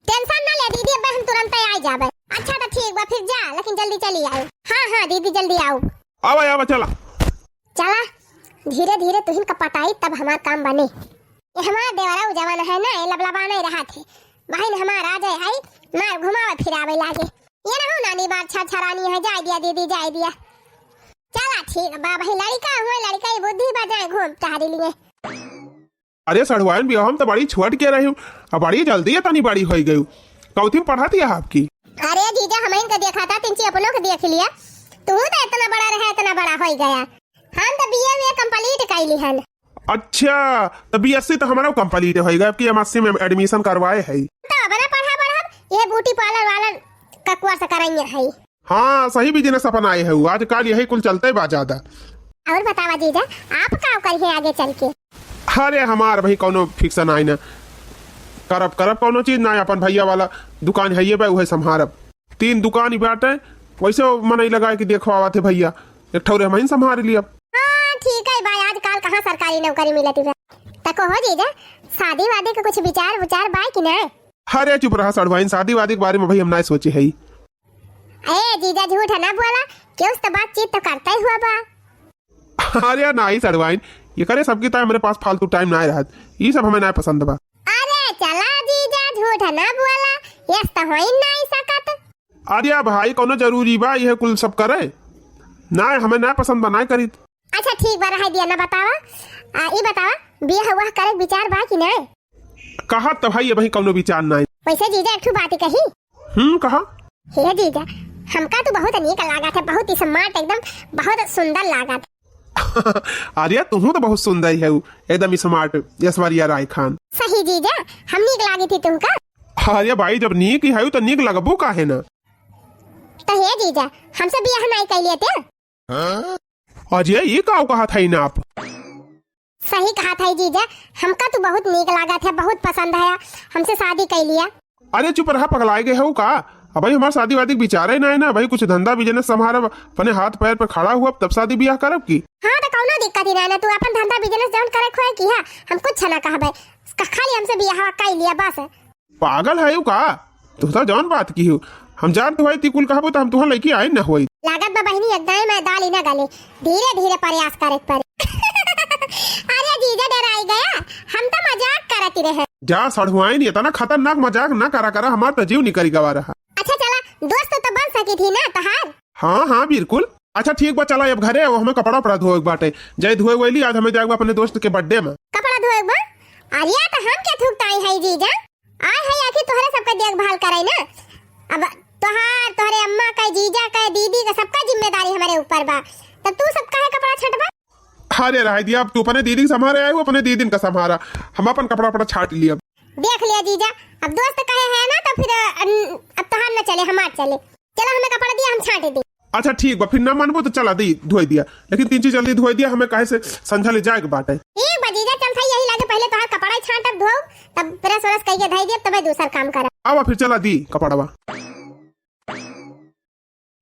टेंशन ना ले दीदी, अब हम तुरंत आ जाबे। अच्छा तो ठीक बा फिर जा, लेकिन जल्दी चली आओ। हाँ हाँ दीदी जल्दी आओ। आवा चला चला धीरे धीरे तुहिन का पटाई तब हमार काम बने। ये हमारा देवरा जवान है ना, ये लबलबा नहीं रहा थे, बहन हमारा आ जाए आई मार घुमावे फिरावे लागे, ये ना हो नानी बात छरछरानी है, जाए दिया दीदी जाए दिया। चला ठीक बा भाई, लड़का हुए लड़का बुद्धि बजाए घूम टहरी लिए। अरे सड़वाइन भी हम तो बड़ी छुअट के रही हूँ, अब बड़ी जल्दी है तनी बड़ी हो गई। कौथी में पढ़ाती है आपकी? अरे जीजा हम इनका देखा था, 3 अपनों को देख लिया, तू तो इतना बड़ा रहा इतना बड़ा हो गया। हम तो बीए कंप्लीट कर ली हन। अच्छा तो बीएससी तो हमारा कंप्लीट हो गया, कि एमएससी में एडमिशन करवाए है। तो बड़ा पढ़ा ये ब्यूटी पार्लर वाला का कोर्स कराएंगे है। हाँ सही बिजनेस अपन आए है, आजकल यही कुल चलते बा ज्यादा। और बतावा जीजा आप का करिए आगे चल के? अरे हमार भाई कोनो फिक्सन आई ना, करब कोनो चीज ना, अपन भैया वाला दुकान है भाई वही संभारब, 3 दुकान ही बाटे, वैसे मन लगा के देखवा थे भैया, एक ठौरे हम ही संभाल लिया। हाँ ठीक है भाई, आजकल कहाँ सरकारी नौकरी मिलती है। तको हो जीजा शादी वादी का कुछ विचार बा कि ना? अरे चुप रहा सड़वाइन, शादी वादी के बारे में भाई हम ना सोचे है। ए जीजा झूठ ना बोला, क्यों तो बातचीत तो करता ही हुआ बा। अरे ना ही सड़वाइन, ये करे सबकी टाइम मेरे पास फालतू टाइम ना रहा, ये सब हमें ना पसंद बा। अरे चला जीजा झूठ ना बोला, यस तो हो ही नहीं सकत। अरे भाई कोनो जरूरी बा यह कुल सब करे ना, हमें ना पसंद बना करी। अच्छा ठीक बा रहा दिया ना, बतावा ये बतावा बियाह हुआ करे विचार बा कि ना? कहा तो भाई ये भाई कोनो विचार ना। वैसे जीजा एक बात कही। कहा हे जीजा हमका तो बहुत नीक लागत है, बहुत ही स्मार्ट एकदम बहुत सुंदर लागत। अरे तुम तो बहुत सुंदर है, एकदम स्मार्ट ऐश्वर्या राय खान। सही जीजा हम नीक लागी थी तुमका। अरे भाई जब नीक ही है तो नीक लगबो काहे ना। तो हे जीजा हमसे बियाह नहीं कर लिए थे? अजय ये कहा था ना आप? सही कहा था जीजा, हमका तो बहुत नीक लागत है, बहुत पसंद है, हमसे शादी कर लिया। अरे चुप रहा, पगलाए गए हो का? अब भाई हमारा शादी वादी विचार ही ना है ना भाई, कुछ धंधा बिजनेस संभारब, अपने हाथ पैर पर खड़ा हुआ तब शादी ब्याह करब की। हाँ तो कौनो दिक्कत ही ना, तू अपन धंधा बिजनेस जौन करे खोए की है, हम कुछ ना कहबे, खाली हमसे बियाह कर लिया बस। पागल है का? तू तो जौन बात की हो, हम जानते भाई तिकुल कहबो तो हम तुहां लड़की आई ना होई। लागत बा बहनी एकदम मैं दाल ही ना गले, धीरे धीरे प्रयास करे पर। अरे जीजा डराई गया, हम तो मजाक करती रहे। जा सड़ुआई नहीं था ना, खतरनाक मजाक ना करा हमार तो जीव निकल गवा रहा। अच्छा चला, दोस्त तो बन सकी थी ना तहार। हाँ हाँ बिल्कुल। अच्छा ठीक बा, चला अब घरे हमें कपड़ा उपड़ा धोए बाटे, जय धोए वैली आज हमें जाएगा अपने दोस्त के बर्थडे में। कपड़ा धोए बा अरिया तो हम क्या थूकताई है जीजा, आए है आखिर तोहरे सबका देखभाल करे ना। अब तोहरे अम्मा का, जीजा का, दीदी का, सबका जिम्मेदारी हमारे ऊपर बा, तब तू सबका है कपड़ा छटबा। अरे रह दिया, अब तू अपने दीदी संभारे आए, वो अपने दीदी का संभारा, हम अपन कपड़ा उपड़ा छाट लिया। देख लिया जीजा, अब दोस्त कहे है ना तो फिर अब तोहार न चले हमार चले। चलो हमें कपड़ा दिया, हम छाटे दी। अच्छा ठीक बा, फिर ना मानबो तो चला दी धोई दिया, लेकिन 3 चीज जल्दी धोई दिया, हमें कहे से संझा ले जाए के बाटे। ठीक बा जीजा, चल था यही लागे पहले तोहार कपड़ा छाटब धो, तब प्रेस वरस कई के धई दे, तब दूसरा काम कर। आवा फिर चला दी कपड़वा।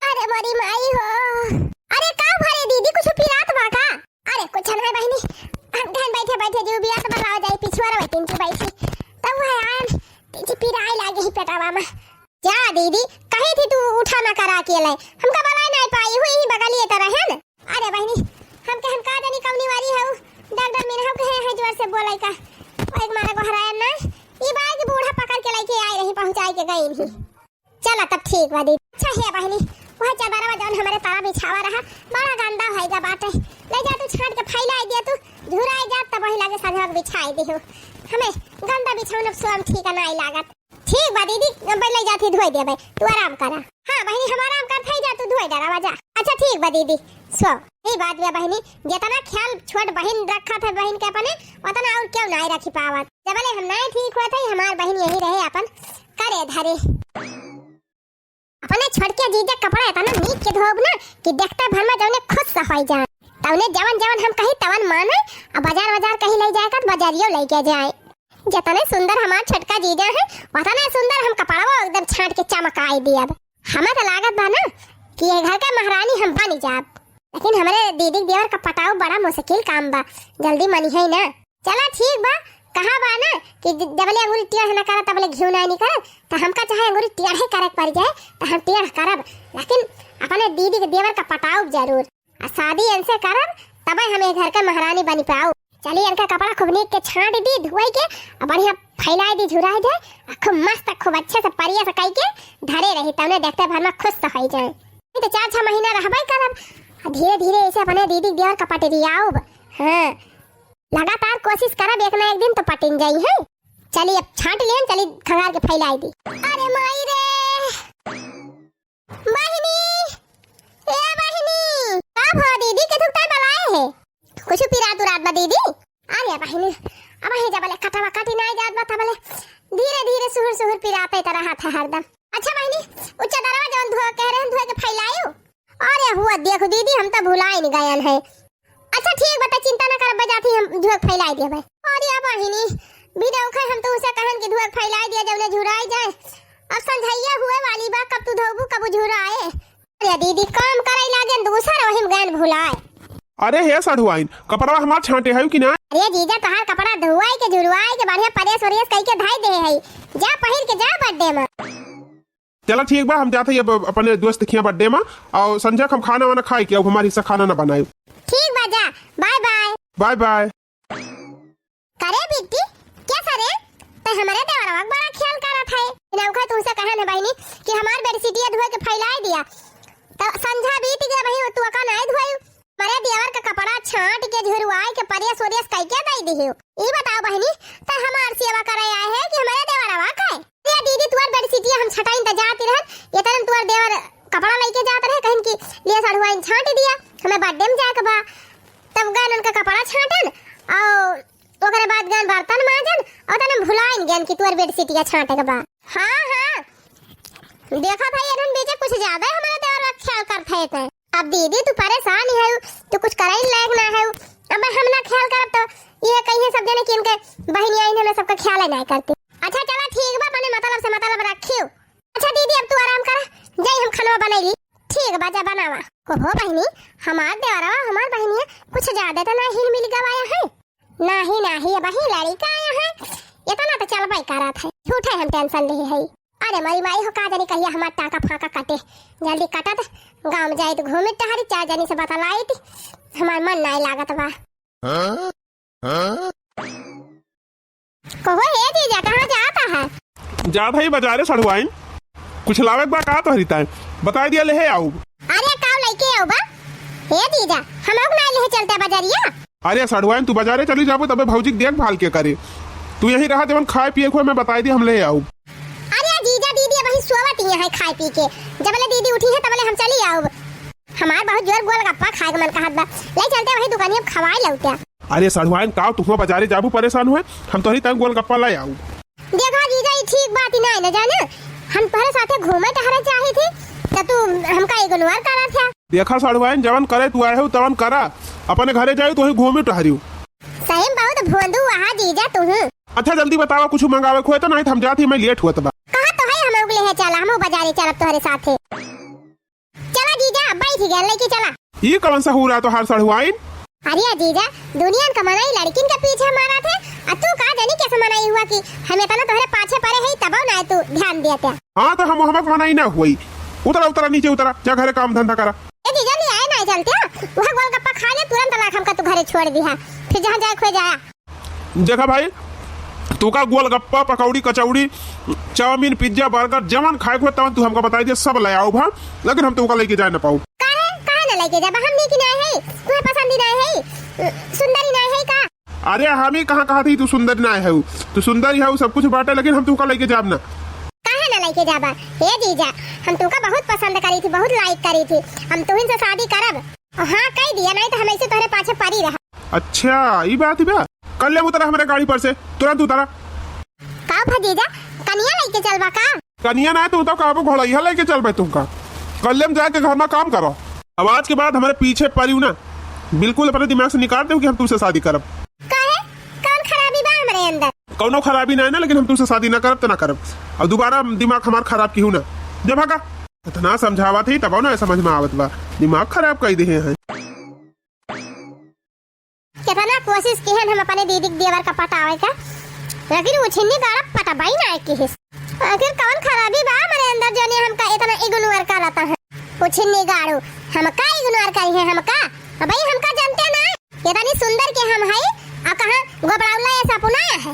अरे मोरी माई हो, अरे का भरे दीदी कुछ पिरात बा का? अरे कुछ नहीं बहनी, हम घन बैठे बैठे जो बियात बनावा जाई पिछवारा में तीन बैठी, तब है आन तीची पिराई लागे ही पेटावा में। जा दीदी कही थी तू उठा ना करा के लाई, हमका बलाई नहीं पाई हुई ही बगलिए तरह है ना। अरे बहनी हम का जानी कमनी वाली है, डॉक्टर मेरे हम कहे है जोर से बोलाई का, और एक मारा को हराया ना, ई बाई की बूढ़ा पकड़ के लाई के आई रही, पहुंचाई के गई नहीं। चला तब ठीक बा दीदी। अच्छा है बहनी, वह चादरवा जौन हमारे तारा बिछावा रहा बड़ा गंदा भइगा बाटे, ले जा तू छाट के फैलाई दे, तू झुराई जा तब वही लागे साझा बिछाई दे हो, हमें गंदा बिछौना स्वयं ठीक नहीं लागत। ठीक बा दीदी, हम ले जाती धोई दे भाई, तू आराम करा। हां बहनी हम आराम कर थई जा, तू धोई डरावा जा। अच्छा ठीक बा दीदी, सो यही बात बा बहनी, जितना ख्याल छोट बहन रखा था बहन के अपने, उतना और क्यों नहीं रखी पावत। जबले हम नहीं ठीक हुआ था, हमार बहन यही रहे अपन करे धरे अपने छोड़ के जीजा कपड़ा इतना नीक के धोब ना कि देखता भर में जौने खुद सफाई जाए, तौने जवन हम कही तवन माने, अब बाजार कहीं ले जाए कर बाजारियो लेके जाए। जितने सुंदर हमार छोटका जीजा है, उतने सुंदर हम कपड़वा एकदम छाट के चमकाई दिया। हमें तो लागत बा ना कि ये घर का महारानी हम बनी जाब, लेकिन हमारे दीदी देवर का पटाव बड़ा मुश्किल काम बा, जल्दी मनी है ना। चला ठीक बा, कहा बा ना कि जबले अंगूरी टेढ़ न करा तबले घिउ नहीं निकल, तो हमका चाहे अंगूरी टेढ़े करे पड़ जाए तो हम टेढ़ करब, लेकिन अपने दीदी के देवर का पटाव जरूर, और शादी इनसे करब तबे हमें घर का महारानी बनी पाऊ। चलिए इनका कपड़ा खूब नीक के छाट दी धोई के, और बढ़िया फैलाई दी झुराई दे, खूब मस्त खूब अच्छे से परिया से कई के धरे रही, तब देखते भर में खुश हो जाए। नहीं तो 4-6 महीना रहबे करब, धीरे धीरे ऐसे अपने दीदी देवर का पटरियाओ। हाँ लगातार कोशिश करब, एक ना एक दिन तो पटिन जाई है। चलिए अब छाट लेन, चली खंगार के फैलाई दी। अरे माई रे बहिनी, ए बहिनी का भो दीदी के दुखता बलाए है, कुछ पिरा तू रात बा दीदी। अरे बहिनी अब हे जबले कटवा कटी नहीं जात बा, तबले धीरे धीरे सुहुर पिराते तरह हाथ हरदम। अच्छा बहिनी उच्च दरवा जौन धो कह रहे धोए के फैलायो, अरे हुआ देखो दीदी हम तो भुला ही नहीं गयन है। अच्छा ठीक बता, चिंता न कर, बजाती हम धुआं फैलाई दे भाई। और या बहिनी वीडियो उखा हम तो उसे कहन कि धुआं फैलाई दिया, जब ने झुराई जाए, अब संझैया हुए वाली बा, कब तू धोबू कब झुराए। अरे दीदी काम कराई लागे दूसरा वही गन भुलाए। अरे हे सढ़ुआइन कपड़ा हमार छाटे है कि ना? अरे जीजा तहार कपड़ा धुआई के झुरवाई के बढ़िया परेस वरेस कई के धाई दे है, जा पहिर के जा बर्थडे में। चला ठीक बा, हम जाते हैं अपने दोस्त के बर्थडे में, और संजय हम खाना वाना खाए के, अब हमारे हिस्सा खाना ना बनाए। ठीक बा जा, बाय बाय। Bye bye. करे बिट्टी कैसा रे, तो हमारे देवरवा बड़ा ख्याल करत है, नौका तुमसे कहन है बहनी कि हमार बेडशीटिया धोए के फैलाई दिया, तो संझा बीत गया भाई, तू का नहीं धोई, मारे देवर का कपड़ा छाट के झुरवाई के परेस वरेस कई के दई दियो। ई बताओ बहनी तो हमार सेवा करे आए है कि हमारे देवरवा का है? ये दीदी तुआर बेडशीटिया हम छटाई त जाती रह, ये तरन तुआर देवर कपड़ा लेके जात रहे, कहन की ले सड़ुआइन छाट दिया, हमें बर्थडे में जाके बा, तब गन उनका कपड़ा छाटन और ओकरे बाद गन बर्तन माजन, और तने भुलाइन गन की तुआर बेडशीटिया छाटे के बा। हां देखा था ये रन बेचे कुछ ज्यादा हमारे देवर ख्याल करत है। अब दीदी तू परेशान है, तू कुछ करे लायक ना है, अब हम ना ख्याल करब तो ये कहीं सब जने कि इनके बहनियां इन में सबका ख्याल नहीं करती। अच्छा चला ठीक बा, अपने मतलब से मतलब रखियो। अच्छा दीदी अब तू आराम कर, जय हम खाना बनाई। ठीक बा जा बनावा को हो बहनी, हमार देवरवा हमार बहनिया कुछ ज्यादा तो ना हिल मिल गवाया है, नहीं बही लड़का आया है, इतना तो चल भाई करत है, झूठे हम टेंशन ले है। अरे मरी माई हो का जानी कहिया हमार टाका फाका कटे जल्दी कटत गांव में जाए तो घूमे टहरी चार जनी से बतलाई थी हमार मन नहीं लागत बा। कहो हे जीजा कहाँ जाता है? जात है बाजारे सड़वाइन कुछ लावे बा का तो हरिता है बता दिया ले आऊ। अरे काव लेके आओ बा हे जीजा हम लोग ना ले चलते बाजारिया। अरे सड़वाइन तू बाजारे चली जाबो तबे भौजी देखभाल के करे तू यही रहा जवन खाए पिए को मैं बताई दी हम ले आऊ। अरे जीजा दीदी वही सोवत ही है खाए पी के जबले दीदी उठी है तबले हम चली आओ। हमार बहुत जोर गोलगप्पा खाए के मन कहत बा ले चलते वही दुकान में खवाए लौटे। अरे सड़वाइन का तू बाजारे जाबू परेशान हुए हम तो ही तंग गोलगप्पा ले आऊ। देखा जीजा ये ठीक बात ही नहीं न जाने हम तोहरे साथे घूमे टहरे चाही थी त तू हमका इग्नोर करा था। देखा सड़वाइन जवन करे तू आए हो तवन करा अपने घरे जाए तो ही घूमे टहरियो। सही बहुत भोंदू वहां जीजा तू। अच्छा जल्दी बतावा कुछ मंगावे खोए तो नहीं हम जाती मैं लेट हुआ तबा। कहा तो है हम उगले है चला हम बाजारे चलब तोहरे साथे। चला जीजा बैठ गया लेके चला। ये कौन सा हो रहा तो हर सड़वाइन? अरे जीजा दुनिया का मनाई लड़किन के पीछे मारा थे तू का जानी कैसे मनाई हुआ कि हमें तना तोहरे पाछे पड़े है तब ना तू ध्यान दिया था। हाँ तो हम हमें मनाई ना हुई उतरा उतरा नीचे उतरा जा घरे काम धंधा करा। ए जीजा ले आए ना चलते वह गोलगप्पा खा ले तुरंत लाख हमका तू घरे छोड़ दिया फिर जहाँ जाए खो जाया। देखा भाई तू का गोलगप्पा पकौड़ी कचौड़ी चाउमीन पिज्जा बर्गर जवन खाए को तवन तू हमको बताई दे सब ले आओ भा लेकिन हम तुमको लेके जा ना पाऊ। काहे ना लेके जा हम नहीं कि नहीं है तुम्हें पसंद ही नहीं है सुंदरी नहीं है का। अरे हम ही कहा थी तू सुंदर ना है तू सुंदर ही है सब कुछ बाटे लेकिन हम तुमको लेके जाब ना। काहे ना लेके जाबा हे जीजा हम तुमका बहुत पसंद करी थी बहुत लाइक करी थी हम तुहिन से शादी करब। हाँ कह दिया नहीं तो हम ऐसे तोहरे पाछे पड़ी रहा। अच्छा ये बात है बा कल ले उतरा हमारे गाड़ी पर से तुरंत उतरा। का भतीजा कनिया लेके चलबा का? कनिया ना तो काबू घोड़ैया लेके चल भाई तुमका कल ले जाके घर में काम करो। अब आज के बाद हमारे पीछे पड़ी ना बिल्कुल अपने दिमाग से निकाल दो कि हम तुमसे शादी करब। काहे कौन खराबी बा हमारे अंदर? कौनो खराबी ना है ना लेकिन हम तुमसे शादी ना करब तो ना करब अब दोबारा दिमाग हमार खराब की हूँ ना जब भागा इतना समझावा थी तब ना समझ में आवत बा दिमाग खराब कर दिए हैं। कितना कोशिश की है हम अपने दीदी देवर का पटावे का लेकिन वो छिन्नी गाड़ा पटाबाई ना की है। आखिर कौन खराबी बा हमारे अंदर जो ने हमका इतना इग्नोर करता है। वो छिन्नी गाड़ू हमका इग्नोर करी है हमका भाई हमका जानते ना इतनी सुंदर के हम है आ कहां गोबराउला ऐसा पुनाया है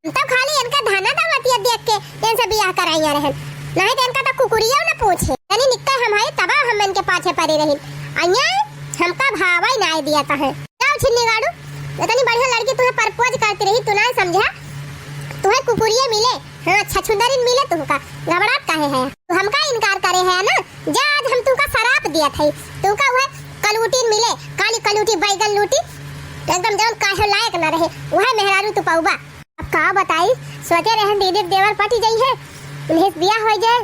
तब खाली इनका धाना दावतिया देख के इनसे बियाह कराइया रहे नहीं तो इनका तो कुकुरिया ना पूछे यानी निक्का हम है तब हम इनके पाछे पड़े रही अन्या हमका भावा ही नहीं दिया था है। जाओ छिन्नी गाड़ू इतनी बढ़िया लड़की तुम्हें प्रपोज करती रही तू ना समझा तुम्हें कुकुरिया मिले हाँ छछुंदरिन मिले तुमका घबराहट काहे है तू हमका इनकार करे है ना जा आज हम तुमका शराप दिया था तुमका वह कलूटीन मिले काली कलूटी बैगन लूटी एकदम जब काहे लायक न रहे वह मेहरारू तू पाऊबा। अब का बताई सोचे रहे दीदी देवर पटी गई है उन्हें बियाह हो जाए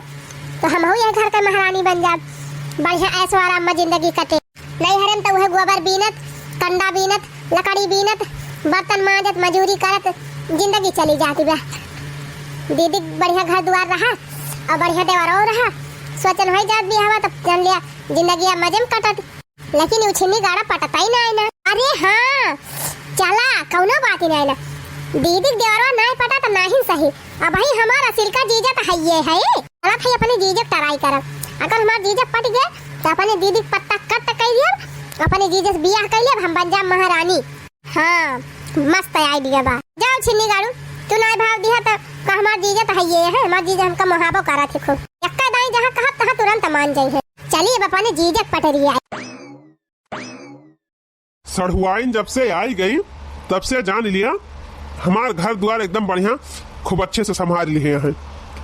तो हम ये घर का महारानी बन जाब बढ़िया ऐसो आराम में जिंदगी कटे नहीं हरम तो वह गोबर बीनत कंडा बीनत लकड़ी बीनत बर्तन मांजत मजूरी करत जिंदगी चली जाती बा। दीदी बढ़िया घर द्वार रहा और बढ़िया देवर और रहा सोचन हो जात भी हवा तो जान लिया जिंदगी अब मजे में कटत लेकिन उछिनी गाड़ा पटता ही नहीं ना। अरे हाँ चला कौनो बात ही नहीं ना दीदी देवरवा नहीं पटा तो नहीं सही अब भाई हमारा सिल्का जीजा तो है ये है चला भाई अपने जीजा ट्राई करब अगर हमारा जीजा पट गए तो अपने दीदी पत्ता कट कह दिया अपने जीजा से बियाह कर लिया हम बन जा महारानी। हाँ मस्त आइडिया बा जाओ छिन्नी गाड़ू तू नहीं भाव दिया तो हमारा जीजा तो है ये है हमारा जीजा हमका मुहाबो करा थी खूब यक्का दाई जहाँ कहा तहाँ तुरंत मान जाई है। चलिए अब अपने जीजा पटरी आई। सड़हुआइन जब से आई गई तब से जान लिया हमार घर द्वार एकदम बढ़िया खूब अच्छे से संभाल लिए हैं।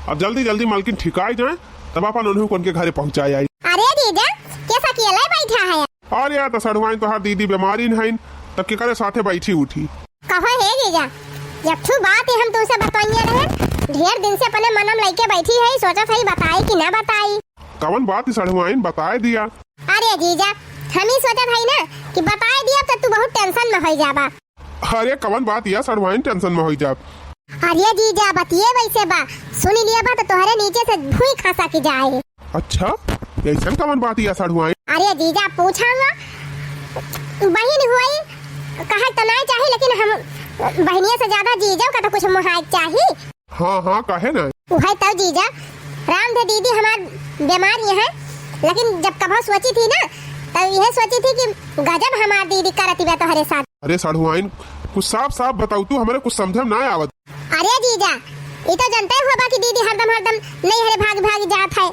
अब जल्दी जल्दी मालकिन ठिकाई जाए तब अपन उन्हें उनके घरे पहुंचाई आई। अरे जीजा कैसा किया लाई बैठा है और यार तो सड़हुआइन तो हर दीदी बीमारी नहीं तब के करे साथे बैठी उठी कहो है जीजा जब ठू बात है हम तुमसे बताइए रहे ढेर दिन से अपने मनम लेके बैठी है सोचा था बताई कि ना बताई कवन बात सड़हुआइन बताए दिया। अरे जीजा हम ही सोचा था ना कि बताए दिया तो तू बहुत टेंशन में हो जाबा। अरे कवन बात या सड़हुआइन टेंशन में हो जा। अरे जीजा बतिए वैसे बा सुन लिया बा तो तुम्हारे नीचे से भूई खसा की जाए। अच्छा ऐसा कवन बात या सड़हुआइन? अरे जीजा पूछा बहन हुई कहा तो नहीं चाहिए लेकिन हम बहनिया से ज्यादा जीजा का तो कुछ मुहाज चाहिए। हाँ हाँ कहे ना वही तब जीजा राम थे दीदी हमार बीमार है, लेकिन जब कभी सोची थी ना तब यह सोची थी कि गजब हमार दीदी करती बा तोहरे साथ। अरे साढ़ुआइन कुछ साफ साफ बताऊ तू, हमारे कुछ समझम ना आवत। अरे जीजा ये तो जानते ही होगा कि दीदी हरदम नहीं हरे भाग भाग जात है।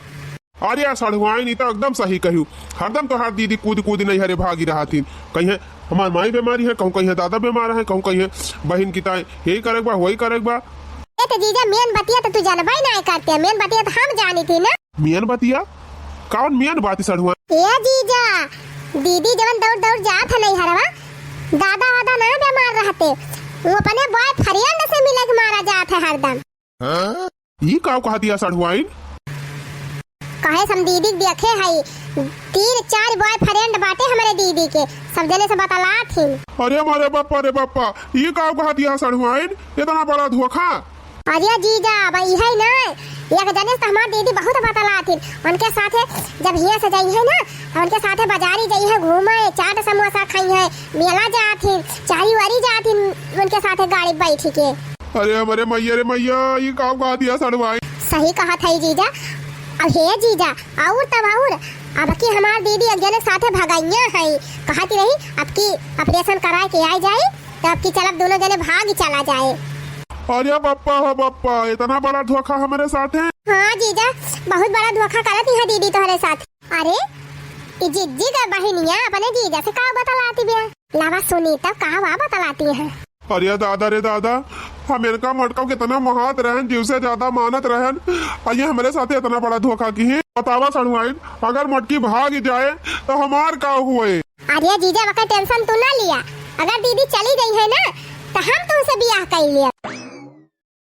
अरे साढ़ुआइन ये तो एकदम सही कहू, हरदम तोहार दीदी कूद कूद नहीं हरे भागी रहा थी। कहीं हमार माई बीमारी है, कहूँ कहीं दादा बीमार है, कहूँ कहीं बहन की ताई यही करे बा वही करे बा। तो जीजा मेन बतिया तो तू जानबा ही नहीं करते, मेन बतिया तो हम जानी थी ना। मियन बतिया कौन मियन बाती साढ़ुआ? ये जीजा दीदी जब दौड़ दौड़ जात है नहीं हरवा, दादा वादा ना बीमार रहते, वो अपने बॉयफ्रेंड से मिले के मारा जात है हरदम। ये काव कहा दिया साढ़ुआइन? कहे हम दीदी देखे है 3-4 बॉयफ्रेंड बाटे हमारे दीदी के, सब जने से बतला थी। अरे हमारे बापा रे बापा, ये काव कहा दिया साढ़ुआइन? इतना बड़ा धोखा। अरे जीजा भाई है ना, एक जने से हमारी दीदी बहुत बतला थी, उनके साथे जब हिया से जाई है ना उनके साथे बाजारी जाई है, घूमे चाट समोसा खाई है, मेला जाती चारी वारी जाती उनके साथे गाड़ी बैठी के। अरे हमारे मैया रे मैया, ये काव कहा दिया साढ़ुआइन? सही कहा था जीजा। अब हे जीजा और तब और अब की हमार दीदी अगले साथे भगाइया है, कहती रही अब की ऑपरेशन करा के आ जाए तो अब की चलब दोनों जने भाग चला जाए। अरे बापा हो बापा, इतना बड़ा धोखा हमारे साथ है। हाँ जीजा बहुत बड़ा धोखा करती है दीदी तुम्हारे साथ। अरे जिज्जी का बहनिया अपने जीजा से का बतलाती बिया, लावा सुनी तब कहा बतलाती है। अरे दादा रे दादा, हम इनका मटका कितना महात रहन, जीव से ज्यादा मानत रहन, ये हमारे साथ इतना बड़ा धोखा की है। बतावा साढ़ुआइन, अगर मटकी भाग जाए तो हमार का हुए? अरे जीजा वका टेंशन तू ना लिया, अगर दीदी चली गई है ना तो हम तुमसे ब्याह कर लिया।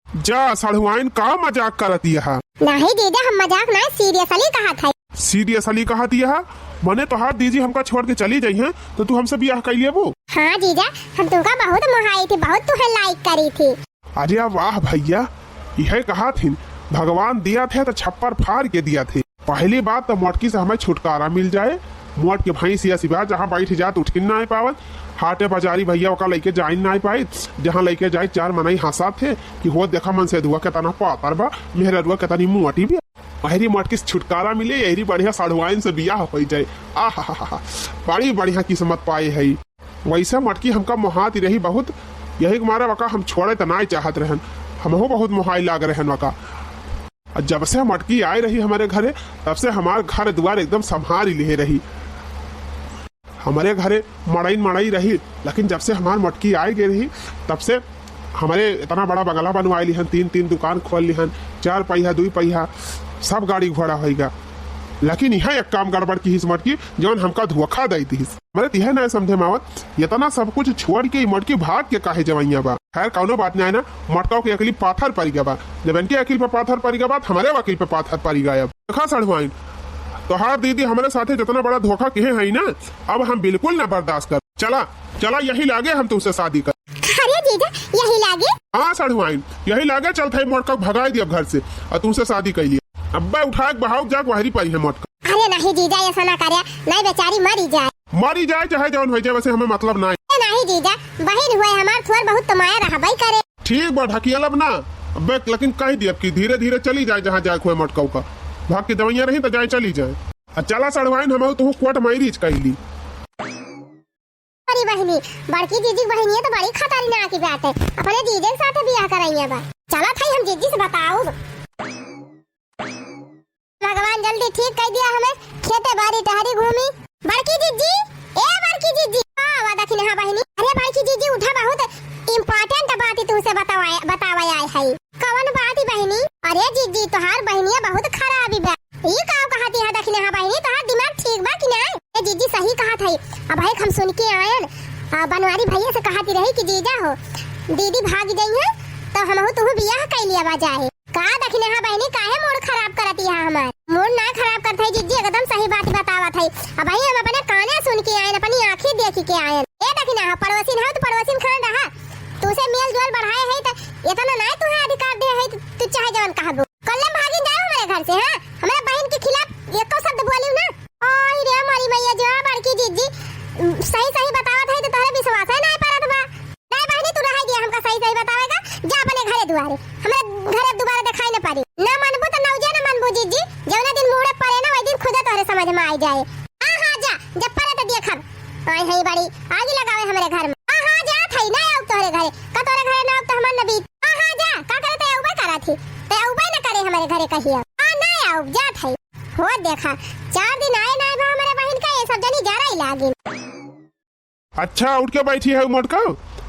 जा साढ़ुआइन का मजाक करती है? नहीं जीजा हम मजाक नहीं सीरियसली कहा था। सीरियसली कहा दिया मने तोहार दीदी हमका छोड़ के चली गई है तो तू हमसे ब्याह कर लिए वो? हाँ जीजा हम तुमका बहुत मोहाई थी, बहुत तुम्हें लाइक करी थी। अरे वाह भैया, यह कहा थी भगवान दिया थे तो छप्पर फाड़ के दिया थे। पहली बात तो मोटकी से हमें छुटकारा मिल जाए, मोट के भैंस या सिवा जहाँ बैठ जात उठ ना पावत, हाटे बाजारी भैया ओका लेके जा नहीं पाई, जहाँ लेके जाए 4 मनई हंसा थे कि हो देखा मन से दुआ के तना पातर बा, मेहरा दुआ के तनी मोटी भी, अहरी मोटकी से छुटकारा मिले, यही बढ़िया साढ़ुआइन से बियाह हो जाए। आहा बड़ी बढ़िया किस्मत पाए है। वैसे मटकी हमका मोहाती रही बहुत, यही मारा वका हम छोड़े तो ना चाहत रहन, हमहू बहुत मोहाई लाग रहन वका। जब से मटकी आई रही हमारे घरे तब से हमारे घर द्वार एकदम संभाल ले रही। हमारे घरे मड़ई रही, लेकिन जब से हमारी मटकी आई गई रही तब से हमारे इतना बड़ा बंगला बनवा ली हन, 3 दुकान खोल ली हन, 4 पहिया 2 पहिया सब गाड़ी घोड़ा होगा। लेकिन यह एक काम गड़बड़ की मटकी जौन हमका धोखा दी थी, मेरे तिहे ना समझे मावत, इतना सब कुछ छोड़ के मटकी भाग के काहे जवैया बा। खैर कौनो बात नहीं है ना, मटका के अकली पाथर पड़ गया बा, जब इनके अकील पे पाथर पड़ गया बात हमारे वकील पे पाथर पड़ गया। अब देखा साढ़ुआइन, तोहार दीदी हमारे साथे जितना बड़ा धोखा किए है ना, अब हम बिल्कुल ना बर्दाश्त कर। चला चला यही लागे हम तुमसे शादी कर। अरे जीजा यही लागे? हाँ साढ़ुआइन यही लागे, चल थे मोटका भगाई दिया घर से और तुमसे शादी कर लिया। अब्बा उठा के बहाव जाक वहरी पाई है मोटका। अरे नहीं जीजा ऐसा ना करे, नहीं बेचारी मरी जाए चाहे जौन हो जाए, वैसे हमें मतलब नहीं। नहीं जीजा बहन हुए हमार थोड़ बहुत तुम्हारा रहबई करे। ठीक बा ढकिया लब ना, अब्बे लेकिन कह दिया कि धीरे धीरे चली जाए, जहाँ जाए खोए मोटका का भाग की दवाइयाँ रही तो जाए चली जाए। चला साढ़ुआइन हम तो कोट मैरिज कैली। अरे बहनी बड़की जीजी बहनी तो बड़ी खतरनाक की बात है, अपने जीजे के साथ ब्याह कराइए बा। चला था हम जीजी से बताओ, भगवान जल्दी ठीक कर दिया हमें, खेते बाड़ी टहरी घूमी। बड़की जीजी बड़की जीजी हाँ देखी हाँ बहनी। अरे बड़की जीजी उठा, बहुत इम्पोर्टेंट बात तुमसे बतावा है। कौन बात बहनी? अरे जीजी तोहार बहनिया बहुत खराब बा। ये का कहती है देखी हाँ बहनी, तोहार दिमाग ठीक बा कि नहीं? ए जीजी सही कहा था। अब भाई हम सुन के आयन बनवारी भैया से कहती रही कि जीजा हो दीदी भाग गई है तो हम तुम बियाह कर लिया बा जाए। का देखी हाँ बहनी काहे मूड खराब करती है हमार? मूड ना खराब करता है जीजी, एकदम सही बात बतावा था। अब भाई हम अपने काने सुन के आयन, अपनी आंखें देख के आयन। ए देखी ना पड़ोसिन है तो पड़ोसिन खान रहा, तुसे मेल जोल बढ़ाए है तो इतना ना तुम्हें अधिकार दे है तू चाहे जवान कहबो। कल्ले भागी जाओ हमारे घर से। हां हमारे बहन के खिलाफ एको शब्द बोलियो ना। ओए रे हमारी मैया जो बड़की जीजी सही बतावत है तो तोहरे विश्वास है नहीं परत बा। नहीं बहनी तू रह दिया, हमका सही बतावेगा, जा अपने घरे दुआरे, हमारे घरे दोबारा दिखाई ना पारी ना आ जाए। हाँ जा जब परे तो देखब आई है बड़ी आगे लगावे हमारे घर में। हाँ जा थई ना आउ तोरे घरे का तोरे घरे ना तो हमर नबी। हाँ जा का करे ते उबे करा थी ते उबे ना करे हमारे घरे कहिया। हां ना आउ जा थई हो देखा 4 दिन आए ना बा हमारे बहन का ये सब जनी जा रही लागी। अच्छा उठ के बैठी है मोटका,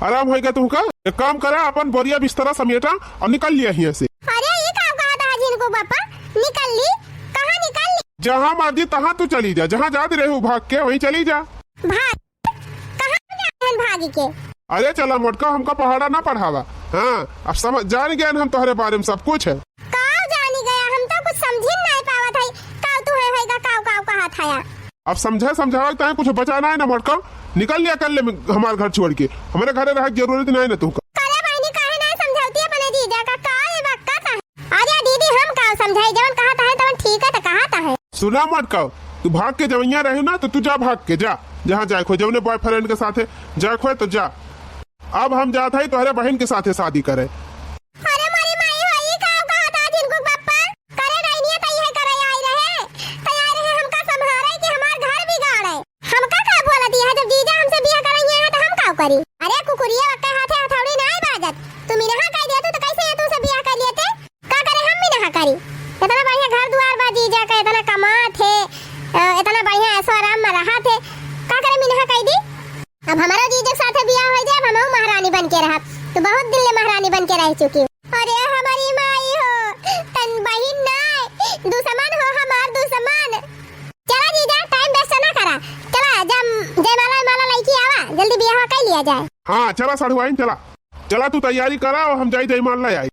आराम होएगा तुमका। एक काम करा अपन बोरिया बिस्तरा समेटा और निकल लिया यहाँ से। अरे ये काम कहा था जिनको पापा निकल ली कहाँ निकल ली? जहाँ मर्जी तहाँ तू चली जा, जहाँ जाती रहे भाग के वहीं चली जा। भाग कहाँ भागी के? अरे चला मोटका हमका पहाड़ा ना पढ़ावा। हाँ अब समझ जान गया हम तुम्हारे बारे में सब कुछ है। काव जानी गया हम तो कुछ समझ नहीं पावा था। काव तू है का काव काव कहा था। अब समझावा कुछ बचाना है ना मोटका, निकल लिया कर ले हमारे घर छोड़ के, हमारे घर रह जरूरत नहीं ना तुमको। काले बहनी काहे ना समझाती अपने जीजा का काहे बक्का था। अरे दीदी हम काव समझाई जवन कहा था तवन ठीक है तो कहा था। सुना मोटका तू भाग के जवैया रहे ना तो तू जा भाग के जा, जहाँ जाए खो जवने बॉयफ्रेंड के साथ जा खो तो जा। अब हम जाते हैं तुम्हारे बहन के साथ शादी करे। अरे मारी माई होई काव कहा था जिनको पापा करे नहीं है तई है करे आई रहे तैयार है हमका संभाले कि हमार घर बिगाड़े। हमका का बोला दिया जब जीजा हमसे बियाह करेंगे है तो हम काव करी। अरे कुकुरिया के हाथे हथौड़ी नहीं बाजत। तुम इनहा कह दिया तो कैसे तू से बियाह कर लेते का करे हम भी ना करी। इतना बढ़िया घर द्वार बा जीजा का इतना कमात है इतना बढ़िया ऐसो आराम में रहा थे का करे मिनहा कह दी। अब हमारा जीजा के साथ बियाह हो जाए हम महारानी बन के रहा तो बहुत दिन ले महारानी बन के रह चुकी। अरे हमारी माई हो तन बहिन ना दुश्मन हो हमार दुश्मन। चला जीजा टाइम वेस्ट ना करा चला जब जयमाला माला लड़की आवा जल्दी बियाह कर लिया जाए। हाँ चला साढ़ुआइन चला चला तू तैयारी करा और हम जाई जयमाला आई।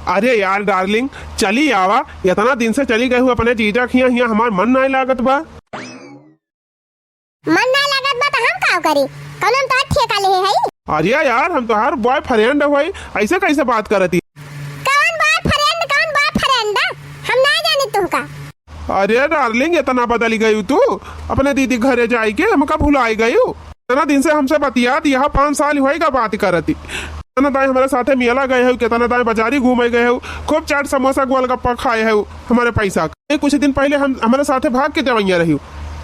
अरे यार डार्लिंग चली आवा, इतना दिन से चली गए हुए अपने जीजा खिया हिया हमार मन नहीं लागत बा। मन नहीं लागत बा तो हम का करी कौन हम तो ठेका ले है। अरे यार हम तो हर बॉयफ्रेंड है ऐसे कैसे बात करती। कौन बॉयफ्रेंड हम ना जाने तुमका। अरे डार्लिंग इतना बदल गई तू, अपने दीदी घरे जाए के हमका भुलाई गई। इतना दिन से हमसे बतिया यहाँ 5 साल होएगा बात करती। कितना दाएं हमारे साथे मेला गए हो, कितना दाएं बाजारी घूमे गए हो, खूब चाट समोसा गोलगप्पा खाए हो हमारे पैसा। कुछ दिन पहले हम हमारे साथे भाग के जवैया रही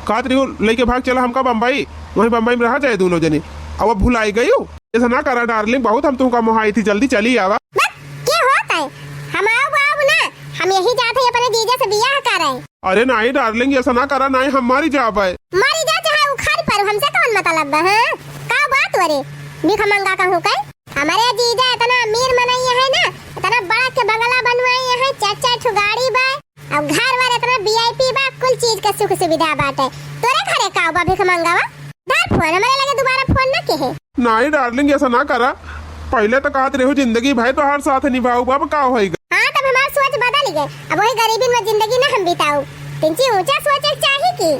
कहत रही लेके भाग चला हमका बम्बई, वहीं बम्बई में रह जाए दोनों जने। अब वो भुलाई गई हो ऐसा ना करा डार्लिंग, बहुत हम तुमका मोहाई थी, जल्दी चली आवा। क्या होता है हम आओ ना हम यही जाते हैं अपने जीजा से बियाह करें। अरे नहीं डार्लिंग ऐसा ना करा, नहीं हम मारी जा पाए। मारी जा चाहे उखाड़ पर हमसे कौन मतलब है का बात वरे भीख मंगा कहूं कई। हमारे जीजा इतना अमीर मनैया है ना, इतना बड़ा के बंगला बनवाई है, 4 गाड़ी बा और घर वाले इतना वीआईपी बा, कुल चीज का सुख सुविधा बाटे। तोरे घरे का बा भीख मंगावा धर फोन हमारे लगे दोबारा फोन ना के है। नहीं डार्लिंग ऐसा ना करा, पहले तो कहते रहो जिंदगी भाई तो हर साथ निभाऊ बाब का होएगा। हां तब हमार सोच बदल गए, अब वही गरीबी में जिंदगी ना हम बिताऊ। तिनची ऊंचा सोचे चाहिए की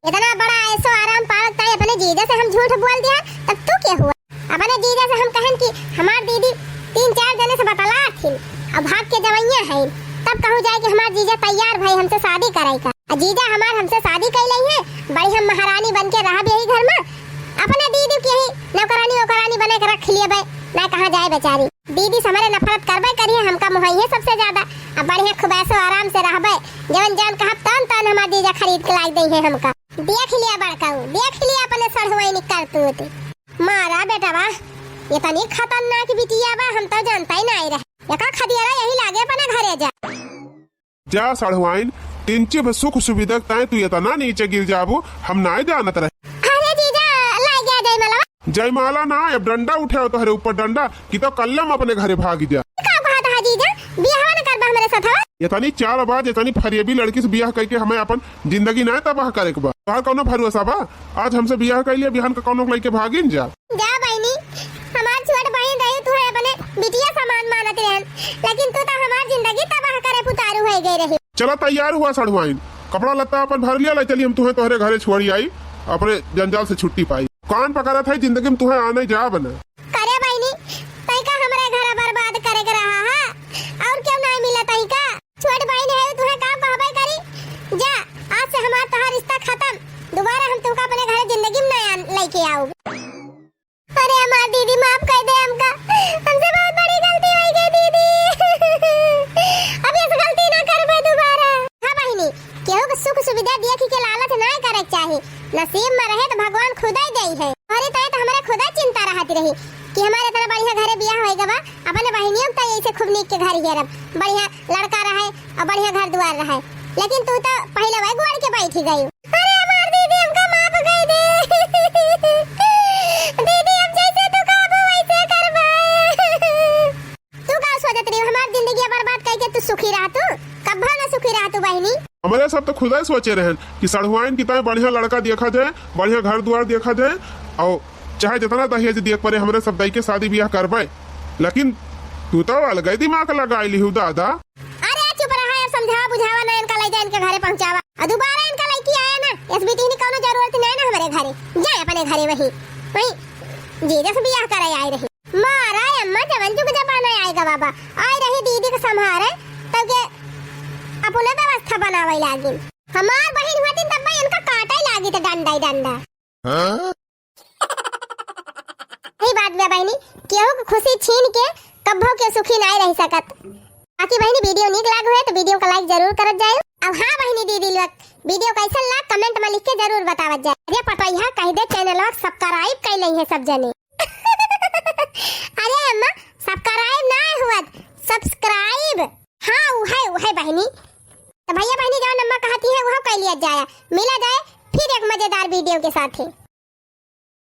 इतना बड़ा ऐसो आराम पालता है अपने जीजा से हम झूठ बोल दिया तब तू क्या हुआ। अपने जीजा से हम कहन कि हमार दीदी 3-4 जने से बतला थी अब भाग के जवैया है तब कहूं जाए कि हमार जीजा तैयार भाई हमसे शादी कराई का। जीजा हमार हमसे शादी कर ली है बड़ी हम महारानी बन के रह यही घर में, अपने दीदी की ही नौकरानी बने के रख लिए भाई ना कहाँ जाए बेचारी। दीदी से हमारे नफरत करबे करिए हमका मुहैया सबसे ज्यादा। अब बढ़िया खूब ऐसे आराम से रहबे जवन जान कहा तन हमार जीजा खरीद के लाई दे है हमका। देख लिया बड़काऊ देख लिया अपने सड़हुई निकल तू मारा बेटा बा ये तनी खतरनाक बिटिया बा, हम तो जानता ही नहीं रहे एका खदियारा यही लागे अपने घरे जा सड़हुआइन तिनचे सुख सुविधा ताए तू इतना नीचे गिर जाबू हम ना जानत रहे। अरे जीजा लाई गया जयमाला जयमाला ना अब डंडा उठाओ तोहरे ऊपर डंडा कि तो कल्लम अपने घरे भाग जा। का बात है जीजा बियाह न करबा हमरे साथ। इतनी 4 बार इतनी फरेबी लड़की से बियाह करके हमें अपन जिंदगी ना तबाह करे के बा। तोहर कोनो भरोसा बा आज हमसे बियाह कर लिया बिहान का कोनो लड़के भागिन जा बहनी हमार छोट बहन रही तू है अपने बिटिया समान मानत रहन लेकिन तू तो हमार जिंदगी तबाह करे पुतारू हो गई रही। चला तैयार हुआ सड़ुआइन कपड़ा लत्ता अपन भर लिया चली हम तुम्हें तोहरे घरे छोड़ी आई अपने जंजाल से छुट्टी पाई। कौन पकड़ा था जिंदगी में तुम्हें आने जा बना करे बहनी तई का हमारे घर बर्बाद करे के रहा है और क्यों नहीं मिला तई का छोट बहन है तुम्हें काम कहबे करी जा आज से हमारा तोहार रिश्ता खत्म दोबारा हम तुमका अपने घर जिंदगी में नहीं लेके आओ। अरे हमार दीदी माफ कर दे हमका हमसे बहुत बड़ी गलती हो गई दीदी अब ऐसी गलती ना करबे दोबारा। हां बहनी केहू के सुख सुविधा देखी के लालच नहीं करे चाहिए नसीब में रहे तो भगवान खुद ही दई है। अरे तय तो हमारे खुदा चिंता रहती रही कि हमारे इतना बढ़िया घरे बियाह होएगा बा अपने बहनियों त ऐसे खूब नीक के घर घेरब बढ़िया लड़का रहे और बढ़िया घर द्वार रहे लेकिन तू तो पहले वही गुआड़ के बैठी गई। अरे हमार दीदी हमका माफ कर दे दीदी हम जैसे तू कहबो वैसे करबे। तू का सोचत रही हमार जिंदगी बर्बाद करके तू सुखी रह तू कब्बा ना सुखी रह तू बहनी। हमारे सब तो खुदा ही सोचे रहे कि सड़हुआइन की तरह बढ़िया लड़का देखा जाए बढ़िया घर द्वार देखा जाए और चाहे जितना दहेज देख पड़े हमारे सब दाई के शादी ब्याह करवाए लेकिन तू तो अलग ही दिमाग लगाई ली दादा। अरे चुप रहा है समझावा बुझावा ना इनका ले जा इनके घरे पहुंचावा और दोबारा इनका लड़की आया ना इस बीती की कोनो जरूरत नहीं ना हमारे घरे जाए अपने घरे वही जी जैसे ब्याह करे आई रही मारा अम्मा जवन जुग जमाना आएगा बाबा आई रही दीदी को संभारे तब के अपने व्यवस्था बनावे लागी हमार बहन होती तब इनका काटा ही लागी तो डंडा ही डंडा। यही बात बे बहनी केहू के खुशी छीन के कब्बो के सुखी नहीं रह सकत। बाकी बहनी वीडियो नीक लाग हो तो वीडियो को लाइक जरूर करत जाए। अब हां बहनी दीदी लोग वीडियो कैसा लगा कमेंट में लिख के जरूर बतावत जाए। अरे पटैया कह दे चैनल को सब्सक्राइब कर ले है सब जने अरे अम्मा सब्सक्राइब ना हुआ सब्सक्राइब हां वो है बहनी तो भैया बहनी जो नंबर कहती है वो कर लिया जाए मिला जाए फिर एक मजेदार वीडियो के साथ।